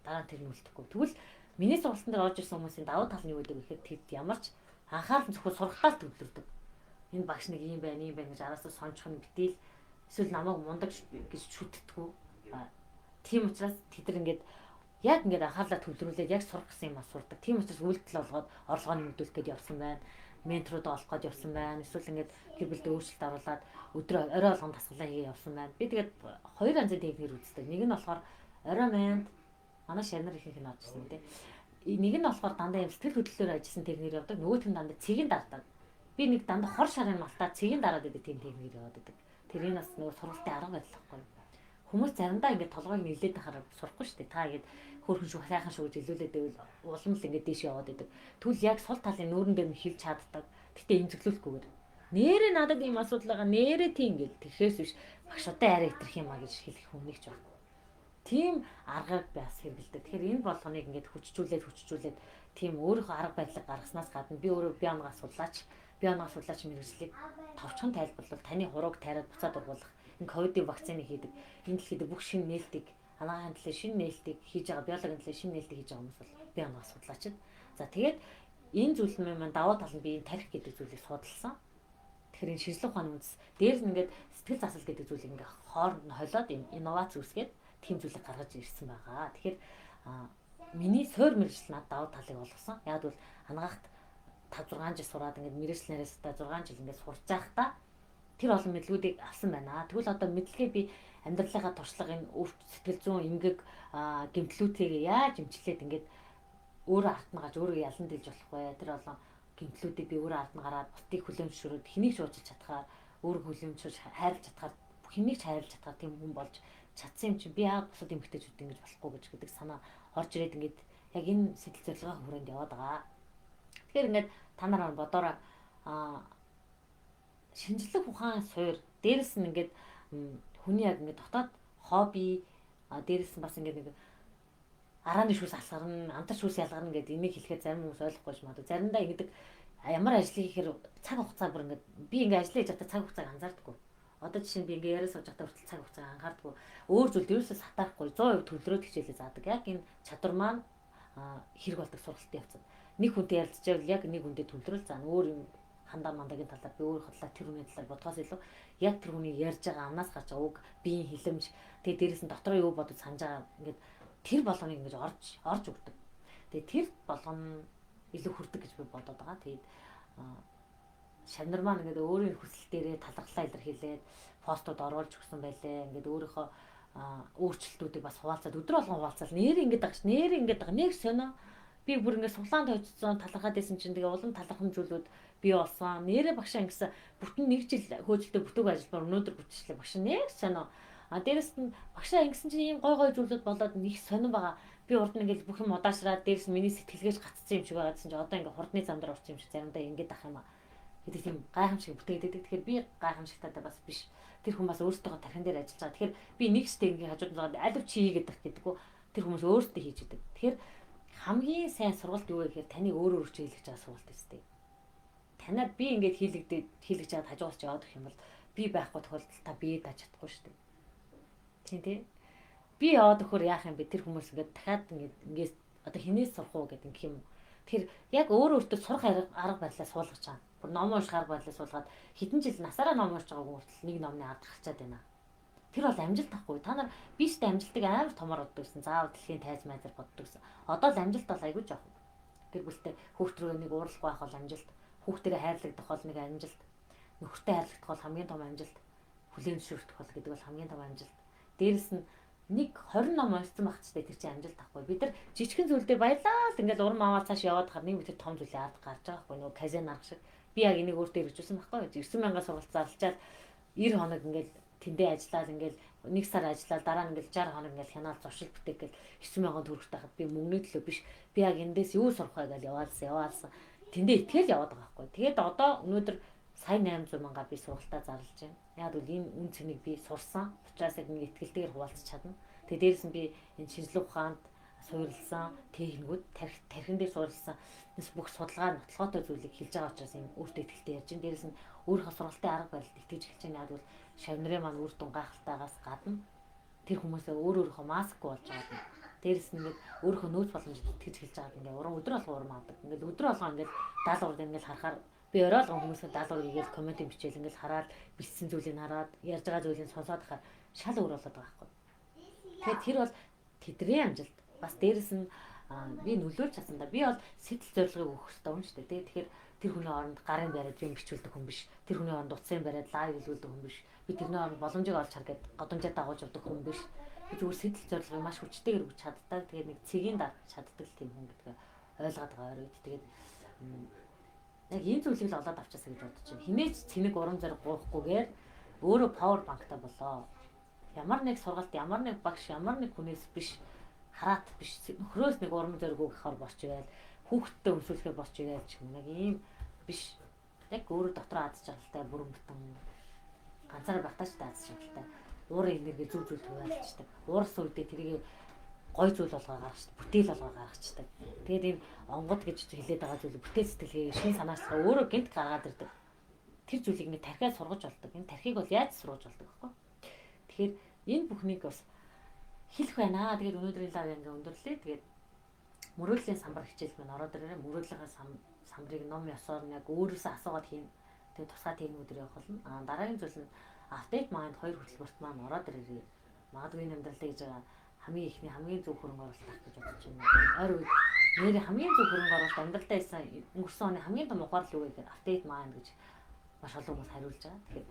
дараа нь тэр нь үлдэхгүй. Тэгвэл миний сургалтын дээр орж ирсэн хүмүүсийн давуу тал нь юу гэдэг вэ гэхээр тэд ямар ч анхаарал зөвхөн сургалтаар төвлөрдөг. Энэ багш нэг юм байна гэж араасаа сончх нь битэл эсвэл намайг мундаг гэж шүтдэггүй. Тийм учраас тэд нар ингээд яг ингээд анхаарлаа төвлөрүүлээд яг сурах гэсэн юм асуудаг. Тийм учраас үйлдэл олгоод орлогоо нэмэгдүүлэх гээд явсан байна. Менторууд олох гээд явсан байна. Эсвэл ингээд гэр бүлдээ өөрчлөлт оруулаад өдрөө орой болгон дасгалаа хийгээ явсан байна. Би тэгээд хоёр янзын техникээр үздэг. Нэг нь болохоор орой манд манай шарнар ихэнх нь орж ирсэн тийм. Нэг нь болохоор дандаа юм сэтгэл хөдлөлөөр ажилласан техникээр явдаг. Нөгөөх нь дандаа цэгийн дардаг. Би нэг дандаа хор шарын малтаа цэгийн дараад байдаг тийм техникээр яваад байдаг. Тэр энэ бас нөгөө сургалтын арга барил байхгүй. Хүмүүс заримдаа ингээд толгойг нэлээд тахаар сурахгүй шүү дээ. Та ингээд хөөрхөн шүү сайхан шүү гэж илүүлээд байвал улам л ингээд дээш яваад байдаг. Тэгвэл яг сул талын нүүрэн дээр нь хилж чаддаг. Гэтэ эмзэглүүлэхгүйгээр. Нэрээ надад ийм асуудал байгаа нэрээ тийм гэл тэрхээс биш багшуудаа арай итрэх юм а гэж хэлэх хүн нэг ч байна. Тийм аргыг бас хэрэгэлдэг. Тэгэхээр энэ болгоныг ингээд хүчжүүлээд тийм өөрийнхөө арга барилыг гаргаснаас гадна би өөрөө бие оноогоо судлаач мэрэгжлийг товчхон тайлбарлал таны хурууг тайраад буцаад ургуулах энэ ковидын вакцины хийдэг энэ дэлхийд бүх шинэ нээлтийг анагаахын төлөө шинэ нээлтийг хийж байгаа биологийн төлөө шинэ нээлтийг хийж байгаа хүмүүс бол бие оноогоо судлаачид. За тэгээд энэ зүйл маань даваа тал нь би энэ тарих гэдэг зүйлийг судалсан. Тэгэхээр энэ шинжлэх ухааны үндэс дээр нь ингээд сэтгэл засал гэдэг зүйлийг ингээд хооронд нь холиод инновац үүсгээд тийм зүйлийг гаргаж ирсэн байгаа. Тэгэхээр миний суур мэргэжил надад даваа талыг олгосон. Яг бол анагаахт 5-6 жил сураад ингээд мэргэжил нараас та 6 жил ингээд сурч байхдаа тэр олон мэдлгүүдийг авсан байна. Тэгвэл одоо мэдлэгээ би амьдралынхаа туршлагын сэтгэл зүйн эмгэг гэмтлүүдийг яаж эмчлээд ингээд өөрөө арт нь гаж өөрөө ялан дэлж болох вэ? Тэр олон гэмтлүүдийг би өөрөө арт нь гараад бутыг хүлэмжшөрөд хэнийг ч уучлах чадхаар өөрөө хүлэмжшөрж хайрлах чадхаар хэнийг ч хайрлах чадхаар тийм хүн болж чадсан юм чинь би яг бусад эмгэгтэйчүүд ингэж болохгүй гэж гэдэг санаа орж ирээд ингээд яг энэ сэтэл зорилгын хүрээнд яваад байгаа. Тэгэхээр ингээд та нараа бодоорой шинжлэх ухаан суур дээрэс нь ингээд хүний яг ингээд дотоод хобби дээрэс нь бас ингээд нэг арааны шүүс алгарна, амтар шүүс ялгарна гэдэг энийг хэлэхэд зарим хүмүүс ойлгохгүй ч магадгүй. Заримдаа ингэдэг ямар ажил хийхээр цаг хугацаа бүр ингээд би ингээд ажил хийж байхдаа цаг хугацааг анзаардаггүй. Одоо жишээ нь би ингээд яриа сууж байхдаа хүртэл цаг хугацааг анхаардаггүй. Өөр зүйл ерөөсөө сатаахгүй 100% төвлөрөөд хичээлээ заадаг. Яг энэ чадвар маань хэрэг болдог сургалтын явцад. Нэг хүнтэй ярилцчихвэл яг нэг хүнтэй төвлөрөл заана. Өөр юм хандаа мандагийн талаар би өөрөө хотлоо тэр хүний талаар бодгоос илүү яг тэр хүний ярьж байгаа амнаас гарч байгаа үг биеийн хилэмж тэгээ дээрэс нь дотроо юу бодож санаж байгаа ингээд тэр болгоныг ингэж орж өгдөг. Тэгээ тэр болгоно илүү хүрдэг гэж би бодоод байгаа. Тэгээд Шавнар маань ингээд өөрийн хүсэл дээрээ талархлаа илэрхийлээд постууд оруулж өгсөн байлээ. Ингээд өөрийнхөө өөрчлөлтүүдийг бас хуваалцаад өдөр болгон хуваалцал нэр ингээд байгаа нэг сонио би бүр ингээд суглаанд хойцсон талархаад байсан чинь тэгээ улам талархам зүйлүүд бий болсон. Нэрээ багшаа ингэсэн бүтэн нэг жил хөөжилтөд бүтээг ажиллабар өнөөдөр бүтчихлээ. Багшаа нэг сонио. Дээрэс нь багшаа ингэсэн чинь ийм гой зүйлүүд болоод нэг сонирн байгаа. Би урд нь ингээд бүх юм удаашраад дээрэс нь миний сэтгэлгээж гацсан юм шиг байгаа гэсэн чинь одоо ингээд хурдны замдаар орчих юм шиг заримдаа ингээд ах юм аа. гэдэг тийм гайхамшиг бүтээдэг. Тэгэхээр би гайхамшигтай бас биш. Тэр хүн бас өөртөө тархин дээр ажиллаж байгаа. Тэгэхээр би нэг стенгийн хажууд нь алив чи хийгээд байх гэдэг үү. Тэр хүмүүс өөртөө хийж идэг. Тэгэхээр хамгийн сайн сургалт юу вэ гэхээр таныг өөрөө хийлгэж байгаа сургалт өстэй. Танад би ингээд хийлгэж чад хажуугаас яваад гэх юм бол би байхгүй тохиолдолд та бие даж чадахгүй шүү дээ. Тийм тий. Би яваад өгөхөр яах юм бэ? Тэр хүмүүс ингээд дахиад ингээд одоо хинээс сурах уу гэдэг юм. Тэгэхээр яг өөртөө сурах арга барилаа суулгаж байгаа. Бүр ном унших арга барилаа суулгаад хэдэн жил насаараа ном уншиж байгаа хүмүүс нэг номны ард гарчаад байна. Тэр бол амжилт тахгүй. Та нар биштэй амжилтыг амар томор боддог гэсэн. Заавал дэлхийн тайз майзар боддог гэсэн. Одоо л амжилт бол айгүй жоох. Тэр бүлтэй хүүхд рүү нэг ууралгүй байх бол амжилт. Хүүхдэрээ хайрлагдах бол нэг амжилт. Нөхөртэй хайрлагдах бол хамгийн том амжилт. Хүлээн зөвшөөрөх бол гэдэг бол хамгийн том амжилт. Дээрэс нь нэг 20 ном уншсан байх ч тэр чинь амжилт тахгүй. Бид нар жижигхэн зүйл дээр баялаа л ингээд урам аваад цааш яваад хахад нэг бид том зүйлээ ард гарч байгаа хгүй нөгөө казин арга шиг. Би яг энийг өөртөө хэрэгжүүлсэн байхгүй. 9,000 сургалт зарлчаад 90 хоног ингээд тэндээ ажиллаад ингээд 1 сар ажиллаад дараа нь ингээд 60 хоног ингээд хянаал зуршил бүтээх гэл 9,000 төгрөгтэй хад би мөнгөний төлөө биш. Би яг эндээс юу сурах вэ гэж яваалсан. Тэндээ итгэл яваад байгаа байхгүй. Тэгээд одоо өнөөдөр сая 800,000 би сургалтаа зарлаж байна. Яг бол энэ үн цэнийг би сурсан. Учраас яг нэг итгэлтэйгээр хуваалцах чадна. Тэгээд дээрэс нь би энэ шинжилгээ ухаанд суурилсан техникүүд тархин дээр суурилсан бүх судалгаа нотлохоотой зүйлийг хэлж байгаа учраас энэ өөртөө итгэлтэй ярьж байна. Дээрэс нь өөрийнхөө сургалтын арга барилд итгэж эхэлж байна. Яг бол Шавнарын маань үр дүн гайхалтайгаас гадна тэр хүмүүсээ өөрийнхөө маскгүй болж байгаа юм. Дээрэс нь ингээд өөрийнхөө нөөц боломжид итгэж эхэлж байгаа ингээд уран өдөр алга урам авдаг. Ингээд өдөр алга ингээд даалгаврууд ингээд харахаар би ороолгон хүмүүсээ даалгавар хийгээл коммент бичээл ингээд хараад бичсэн зүйлийг хараад ярьж байгаа зүйлийг сонсоод хахаар шал өөр болоод байгаа байхгүй. Тэгэхээр тэр бол тэдний амжилт. Бас дээрэс нь би нөлөөлж чадсан да. Би бол сэтэл зорилгыг өгөх хэрэгтэй юм шүү дээ. Тэгэхээр тэр хүний оронд гарын бариад юм бичүүлдэг хүн биш. Тэр хүний оронд утсын бариад лайв хэлүүлдэг хүн биш. Би тэрний оронд боломжийг олж харгээд годомжоо дагуулж явдаг хүн биш. Би зүгээр сэтэл зорилгыг маш хүчтэйгээр өгч чаддаг. Тэгээд нэг цэгийн дарах чаддаг тийм хүн гэдгээ ойлгоод байгаа оройд. Тэгээд яг энэ зүйлийг л олоод авчаасаа гэж бодож байна. Хинээч цэник урам зориг гоохгүйгээр өөрөө павер банктай болоо. Ямар нэг сургалт, ямар нэг багш, ямар нэг хүнээс биш хараат биш нөхрөөс нэг урам зориг өгөхөөр босч ивэл хүүхдтэй өмсүүлэхээр босч ивэл ч юм нэг ийм биш. Яг өөрөө дотроо аз жаргалтай бүрэн бүтэн ганцаараа багтаач аз жаргалтай уурын энерги зүг хуваалцдаг. Уурсан үедээ тэрийг гой зүйл болгоо гаргачдаг, бүтээл болгоо гаргачдаг. Тэгээд энэ онгод гэж хэлээд байгаа зүйл бүтээл сэтгэлгээ, шин санаачлага өөрөө гинт гаргаад ирдэг. Тэр зүйлийг нэг тархиад сургаж болдог. Энэ тархийг бол яаж сургаж болдог вэ? Тэгэхээр энэ бүхнийг бас хэлэх байна. Тэгээд өнөөдрийн лав ингээ өндөрлөө. Тэгээд мөрөөдлийн самбар хичээл маань ороод ирээ. Мөрөөдлийн самбарыг ном ёсоор яг өөрөөсөө асуугаад хийн. Тэгээд тусгай техникүүдээр явах болно. Дараагийн зүйл нь Update Mind 2 хөтөлбөрт маань ороод ирээ. Магадгүй энэ амьдралаа гэж байгаа хамгийн ихний хамгийн зөв хөрөнгө оруулалт авах гэж бодож байна. Ойр үед нэрээ хамгийн зөв хөрөнгө оруулалт амьдралдаа исэн өнгөрсөн оны хамгийн том ухаалал юу вэ гэхээр Update Mind гэж маш олон хүмүүс хариулж байгаа. Тэгэхээр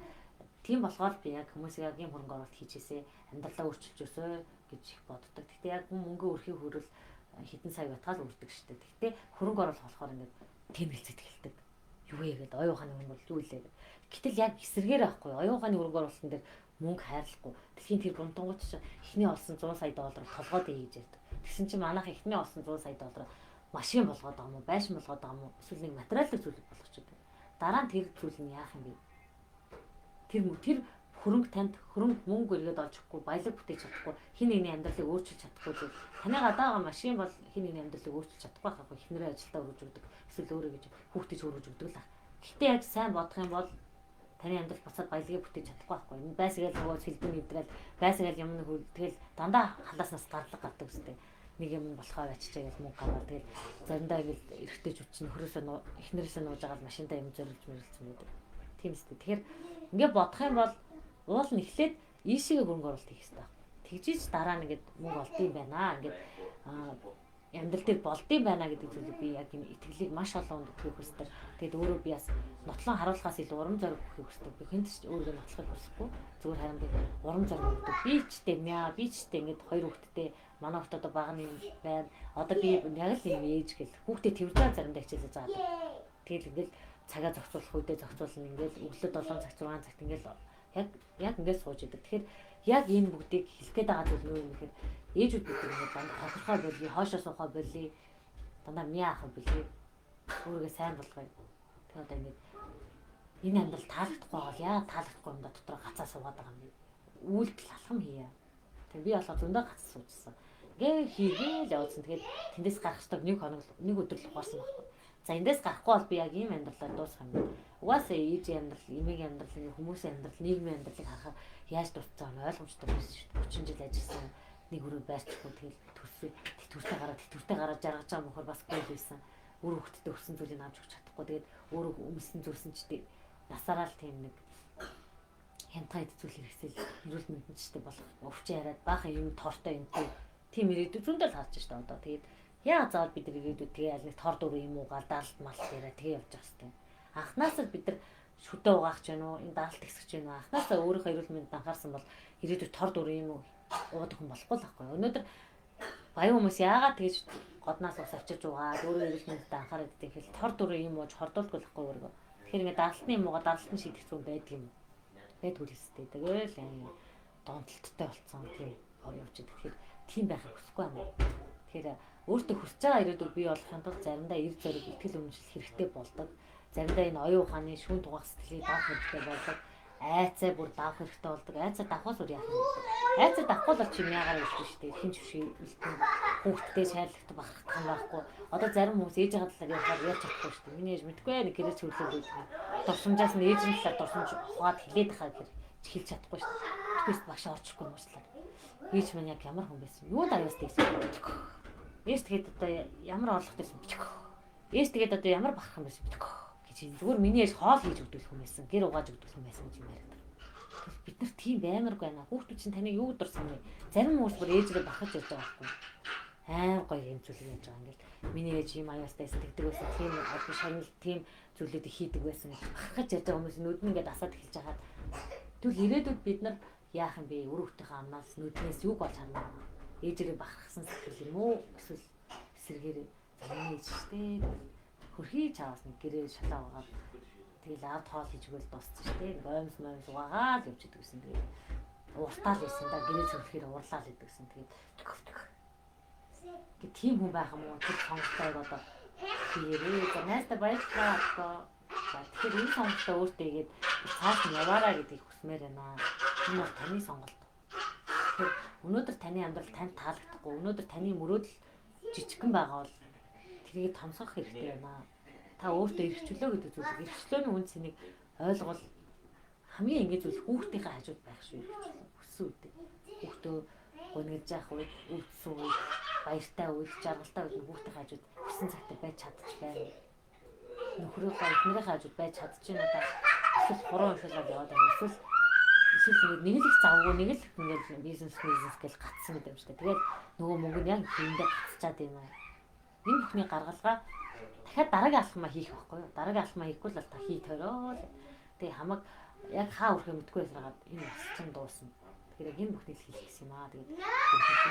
тийм болохоор би яг хүмүүсийг яг ийм хөрөнгө оруулалт хийчихээсээ амьдралаа өөрчилж өсөө гэж их боддог. Гэхдээ яг мөнгө өрхийн хөрөл хэдэн сая батгаал үрдэг шүү дээ. Гэхдээ хөрөнгө оруулах болохоор ингээд тэмэлцэд эхэлдэг. Юу вэ гэдэг оюун ухааны хөрөнгө оруулалт юу илээ гэдэг. Гэтэл яг эсрэгээр байхгүй. Оюун ухааны хөрөнгө оруулалтын дээр мөнгө хайрлахгүй. Дэлхийн тэр гонтонгууд чинь эхний олсон 100 сая доллар толгойд хийж ярьдаг. Тэгсэн чинь манайх эхний олсон 100 сая доллар машин болгоод байгаа юм уу, байшин болгоод байгаа юм уу, эсвэл нэг материалын зүйл болгочиход байна. Дараа нь тэр зүйл нь яах юм бэ? Тэр хөрөнгө танд хөрөнгө мөнгө иргэд олж өгөхгүй, баялаг бүтээж чадахгүй, хин нэгний амьдралыг өөрчилж чадахгүй зүйл. Таны гадаагаа машин бол хин нэгний амьдралыг өөрчилж чадахгүй байхгүй. Эхнэрээ ажилдаа өргөж өгдөг. Эсвэл өөрөө гэж хүүхдэж өргөж өгдөг л. Гэхдээ яг сайн бодох юм бол таны амьдрал буцаад баялагийг бүтээж чадахгүй байхгүй. Энэ байсгээл нөгөө сэлбэн нэвтрэл, байсгээл юм нэг тэгэл дандаа халааснаас гарлаг гардаг үстэй. нэг юм болохоо ачиж байгаа мөнгө аваад тэгэл заримдаа ингээл эрэгтэй жүч чинь хөрөөсөө эхнэрээсээ нууж байгаа машиндаа юм зориулж мөрөлцсөн байдаг. Тийм үстэй. Тэгэхээр ингээд бодох юм бол уул нь эхлээд ийшээгээ хөрөнгө оруулалт хийх хэрэгтэй. Тэгжиж дараа нь ингээд мөнгө олдсон байна. Ингээд амьдрал дээр болдсон байна гэдэг зүйлийг би яг энэ итгэлийг маш олон өнд өгөх хэрэгтэй. Тэгэд өөрөө би бас нотлон харуулахаас илүү урам зориг өгөх хэрэгтэй. Би хэнд ч өөрөө нотлохыг хүсэхгүй. Зүгээр харин би урам зориг өгдөг. Би ч гэдэг ингээд хоёр хүүхэдтэй манай хүүхд одоо бага юм байна. Одоо би яг л юм ээж гэл хүүхдээ тэрвэр заримдаа хичээлээ заадаг. Тэгэл ингээд цагаа зохицуулах үедээ зохицуулна ингээд өглөө 7 цаг 6 цагт ингээд яг ингээд сууж идэг. Тэгэхээр яг энэ бүгдийг хэлэх гээд байгаа зүйл юу юм гэхээр ээжүүд бид ингээд дандаа хохирхоо болий, хоошоо суухаа болий, дандаа мяа ахаа болий. Өөрийгөө сайн болгоё. Тэгээд одоо ингээд энэ амьдрал таалагдахгүй бол яа таалагдахгүй юм да дотроо гацаа суугаад байгаа юм бэ? Үйлдэл алхам хийя. Тэгээд би болохоор зөндөө гацаа суужсан. Ингээ хийгээл явуулсан. Тэгээд тэндээс гарах ёстой нэг хоног нэг өдөр л ухаарсан байхгүй. За эндээс гарахгүй бол би яг ийм амьдралаар дуусах юм байна. Угаасаа ээжийн амьдрал, эмээгийн амьдрал, хүмүүсийн амьдрал, нийгмийн амьдралыг харахаар яаж дуусах вэ? Ойлгомжтой биш шүү дээ. 30 жил ажилласан нэг өрөө байрчихгүй тэгэл тэтгэвртэй гараад жаргаж байгаа мөхөр бас гол байсан. Өөр хөлтөд өгсөн зүйлийг авч өгч чадахгүй. Тэгээд өөрөө өмсөн зүйлсэн ч тийм насаараа л тийм нэг хянтгай зүйл хэрэгсэл эрүүл мэндчтэй болох өвчөө хараад баахан юм тортой юм тийм ирээдүйд зөндөл харж штэ одоо. Тэгээд яа заавал бид нар ирээдүйд тэгээ аль нэг тор дөрөв юм уу галдаалт мал яриа тэгээ явж байгаа хэвээр. Анхнаасаа бид нар шүдэ угаах ч юм уу энэ даалт ихсэж юм уу анхнаасаа өөрийнхөө эрүүл мэндэд анхаарсан бол ирээдүйд тор дөрөв юм уу уудаг хүн болохгүй л байхгүй. Өнөөдөр баян хүмүүс яагаад тэгж годнаас ус авчиж угаад өөрөө эрүүл мэндэд анхаарал өгдөг хэл тор дөрөв юм уу хордуулдаг байхгүй өөрөө. Тэгэхээр ингээд даалтны юм уу даалтны шийдэх зүйл байдаг юм. Байдгүй л өстэй. Тэгэл донтолттой болцсон тийм явж идэг. Тэгэхээр тийм байхыг хүсэхгүй юм. Тэгэхээр өөртөө хүсэж байгаа ирээдүйг бий болгохын тулд заримдаа эрг зориг итгэл үнэмшил хэрэгтэй болдог. Заримдаа энэ оюун ухааны шүүн тугаах сэтгэлийг давах хэрэгтэй болдог. Айцаа бүр давах хэрэгтэй болдог. Айцаа давхаас өөр яах юм бэ? Айцаа давхгүй бол чи мяагаар үлдэн шүү дээ. Хин чившээ үлдэн хүүхдтэй шайлгах бахархах юм байхгүй. Одоо зарим хүмүүс ээжийн талаар ярьж чадахгүй шүү дээ. Миний ээж мэдгүй нэг гэрээ чөлөөд байдаг. Дурсамжаас нь ээжийн талаар дурсамж ухаад хилээд хаа гэхээр хэлж чадахгүй шүү дээ. Тэгээс багш орчихгүй юм уучлаа. Ээж минь яг ямар хүн байсан? Юу даявс тэгсэн. Ээж тэгээд одоо ямар орлоготой байсан бичих. Ээж тэгээд одоо ямар бахарх юм байсан бичих. Зүгээр миний ээж хоол хийж өгдөг хүн байсан. Гэр угааж өгдөг хүн байсан гэж юм яриад. Бид нар тийм баймарг байна. Хүүхдүүд чинь таныг юу дурсан бэ? Зарим хүмүүс бүр ээжрээ бахаж явж байгаа байхгүй. Аим гоё юм зүйл яаж байгаа ингээл. Миний ээж юм аяастай сэтгэдэг байсан. Тийм одоо шагнал тийм зүйлүүдийг хийдэг байсан. Бахаж явж байгаа хүмүүс нүд нь ингээд асаад эхэлж байгаа. Тэгвэл ирээдүйд бид нар яах юм бэ? Өрөвтийнхээ амнаас нүднээс юу болж харна? Ээжрээ бахархсан сэтгэл юм уу? Эсвэл эсэргээр замын ээжтэй хөрхий чаавас нэг гэрээ шалаа угаад тэгэл авд хоол хийж өгөөл дуусчих штеп гомс момс угаагаад явж идэг гэсэн. Тэгээд уртаал байсан да гэрээ цогцохоор уурлаа л идэг гэсэн. Тэгээд тийм хүн байх юм уу? Тэр сонголтойг одоо хийрээ. За найстаа баярлалаа. Тэгэхээр энэ сонголтоо өөртөө игээд цааш нь яваараа гэдгийг хүсмээр байна. Энэ бол таны сонголт. Тэгэхээр өнөөдөр таны амьдрал танд таалагдахгүй. Өнөөдөр таны мөрөөдөл жижигхэн байгаа бол тэрийг томсгох хэрэгтэй байна. Та өөртөө эрхчлөө гэдэг зүйлийг эрхчлөөний үн цэнийг ойлгол хамгийн энгийн зүйл хүүхдийнхээ хажууд байх шүү. Хүссэн үедээ. Хүүхдөө гонглож явах үед, өвдсөн үед, баяртай үед, жаргалтай үед хүүхдийн хажууд хүссэн цагтаа байж чадчихвээ. Нөхрийнхөө эхнэрийн хажууд байж чадчихна одоо. Эсвэл хуруу уншуулаад яваад байна. Эсвэл нэг л их завгүй нэг л ингээд бизнес гэж гацсан гэдэг юм шиг. Тэгээд нөгөө мөнгө нь яг хийндээ гацчаад юм аа. Энэ бүхний гаргалгаа дахиад дараагийн алхмаа хийх байхгүй юу? Дараагийн алхмаа хийхгүй л та хий тойроо. Тэгээ хамаг яг хаа өрхөө мэдгүй байсараад энэ болсон дуусна. Тэгэхээр энэ бүхнийг хийх гэсэн юм аа. Тэгээд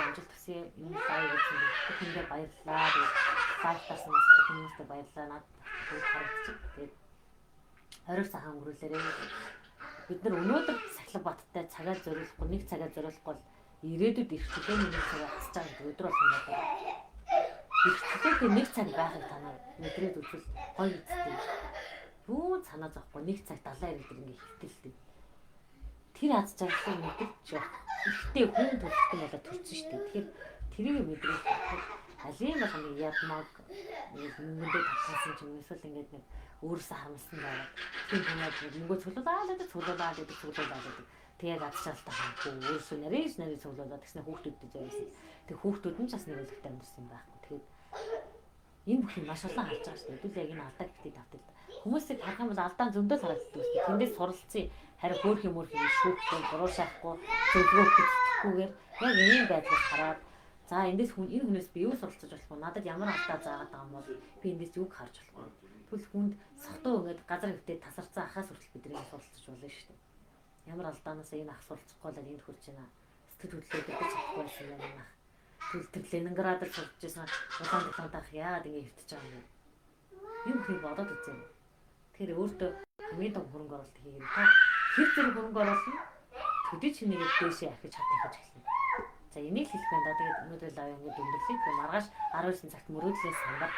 амжилт хүсье. Энэ сайн гэсэн бүхэндээ баярлалаа. Тэгээд файтаас нас хүмүүстээ баярлалаа. Над харагдчих. Тэгээд орой цагаан өнгөрүүлээрээ бид нар өнөөдөр Сахилга Баттай цагаа зориулахгүй нэг цагаа зориулахгүй ирээдүйд ирэх чөлөөний нэг цагаа хасч байгаа гэдэг өдөр болох юм байна. Ихтэй нэг цаг байхыг танаа мэдрээд үзвэл гоё үстэй. Юу санаа зовхгүй нэг цаг 70 ирээд ингээ хөвтөлтэй. Тэр аз жаргалыг мэдэрч явах. Ихтэй хүн төрөлтөн болоод төрсөн шүү дээ. Тэгэхээр тэрийг мэдрээд алин байх нэг ядмаг мөнгөдөө татсан ч юм эсвэл ингээд нэг өөрөөсөө харамсан байгаад тийм хүмүүс мөнгө цуглуулаад байдаг. Тэгээд адчаалтаа хамгүй өөрсөө нарийн цуглуулаад тэгснэ хүүхдүүдэд зориулсан. Тэг хүүхдүүд нь ч бас нэг өлегтэй амьдсан юм байхгүй. Тэгээд энэ бүх юм маш олон харж байгаа шүү дээ. Хэдүүл яг энэ алдаа гэдгийг тавтал. Хүмүүсийг харах юм бол алдаа зөндөө харагддаг шүү дээ. Тэндээс суралцсан. Харин хөөх юм уу шүүхгүй, буруу шахахгүй, зөвлөгөө өгөхгүйгээр яг ийм байдлыг хараад за эндээс энэ хүнээс би юу суралцаж болох вэ? Надад ямар алдаа заагаад байгаа юм бол би эндээс юг харж болох вэ? Тэгвэл хүнд сохтуу ингээд газар хөвтөд тасарсан ахаас хүртэл бидний суралцаж болно шүү дээ. Ямар алдаанаас энэ ах суралцахгүй л энд хүрч байна. Сэтгэл хөдлөлөд гэж чадахгүй байсан юм аа. Тэгвэл тэр Ленинградд сурч байсан Улаанбаатарт яагаад ингэ хөвтөж байгаа юм бэ? Энэ бүхнийг бодоод үзье. Тэгэхээр өөртөө хамгийн том хөрөнгө оруулалт хийгээд та хэр зэрэг хөрөнгө оруулна? Төдий чинийгээ дээшээ ахиж хатах гэж хэлсэн. За энийг хэлэх байна да. Тэгээд өнөөдөр лав ингээд өндөрлөе. Тэгээд маргааш 19 цагт мөрөөдлийн самбар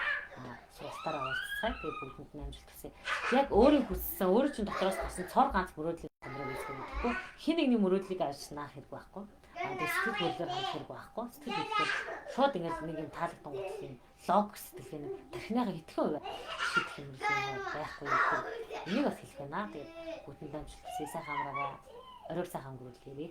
сургалтаараа уулзцай. Тэгээд бүгдэнд нь амжилт хүсье. Яг өөрийн хүссэн, өөрөө чинь дотроос гарсан цор ганц мөрөөдлийн самбарыг үүсгэх гэхгүй. Хин нэгний мөрөөдлийг ажиснах хэрэг байхгүй. Тэгээд сэтгэл хөдлөлөөр хандах хэрэг байхгүй. Сэтгэл хөдлөлөөр шууд ингээд нэг юм таалагдсан гол юм логик сэтгэлээ тархиныхаа хэдхэн хувиар шийдэх юм байхгүй юм. Энийг бас хэлэх байна. Тэгээд бүгдэнд амжилт хүсье. Сайхан амраарай. Оройр сайхан өнгөрүүлээрэй.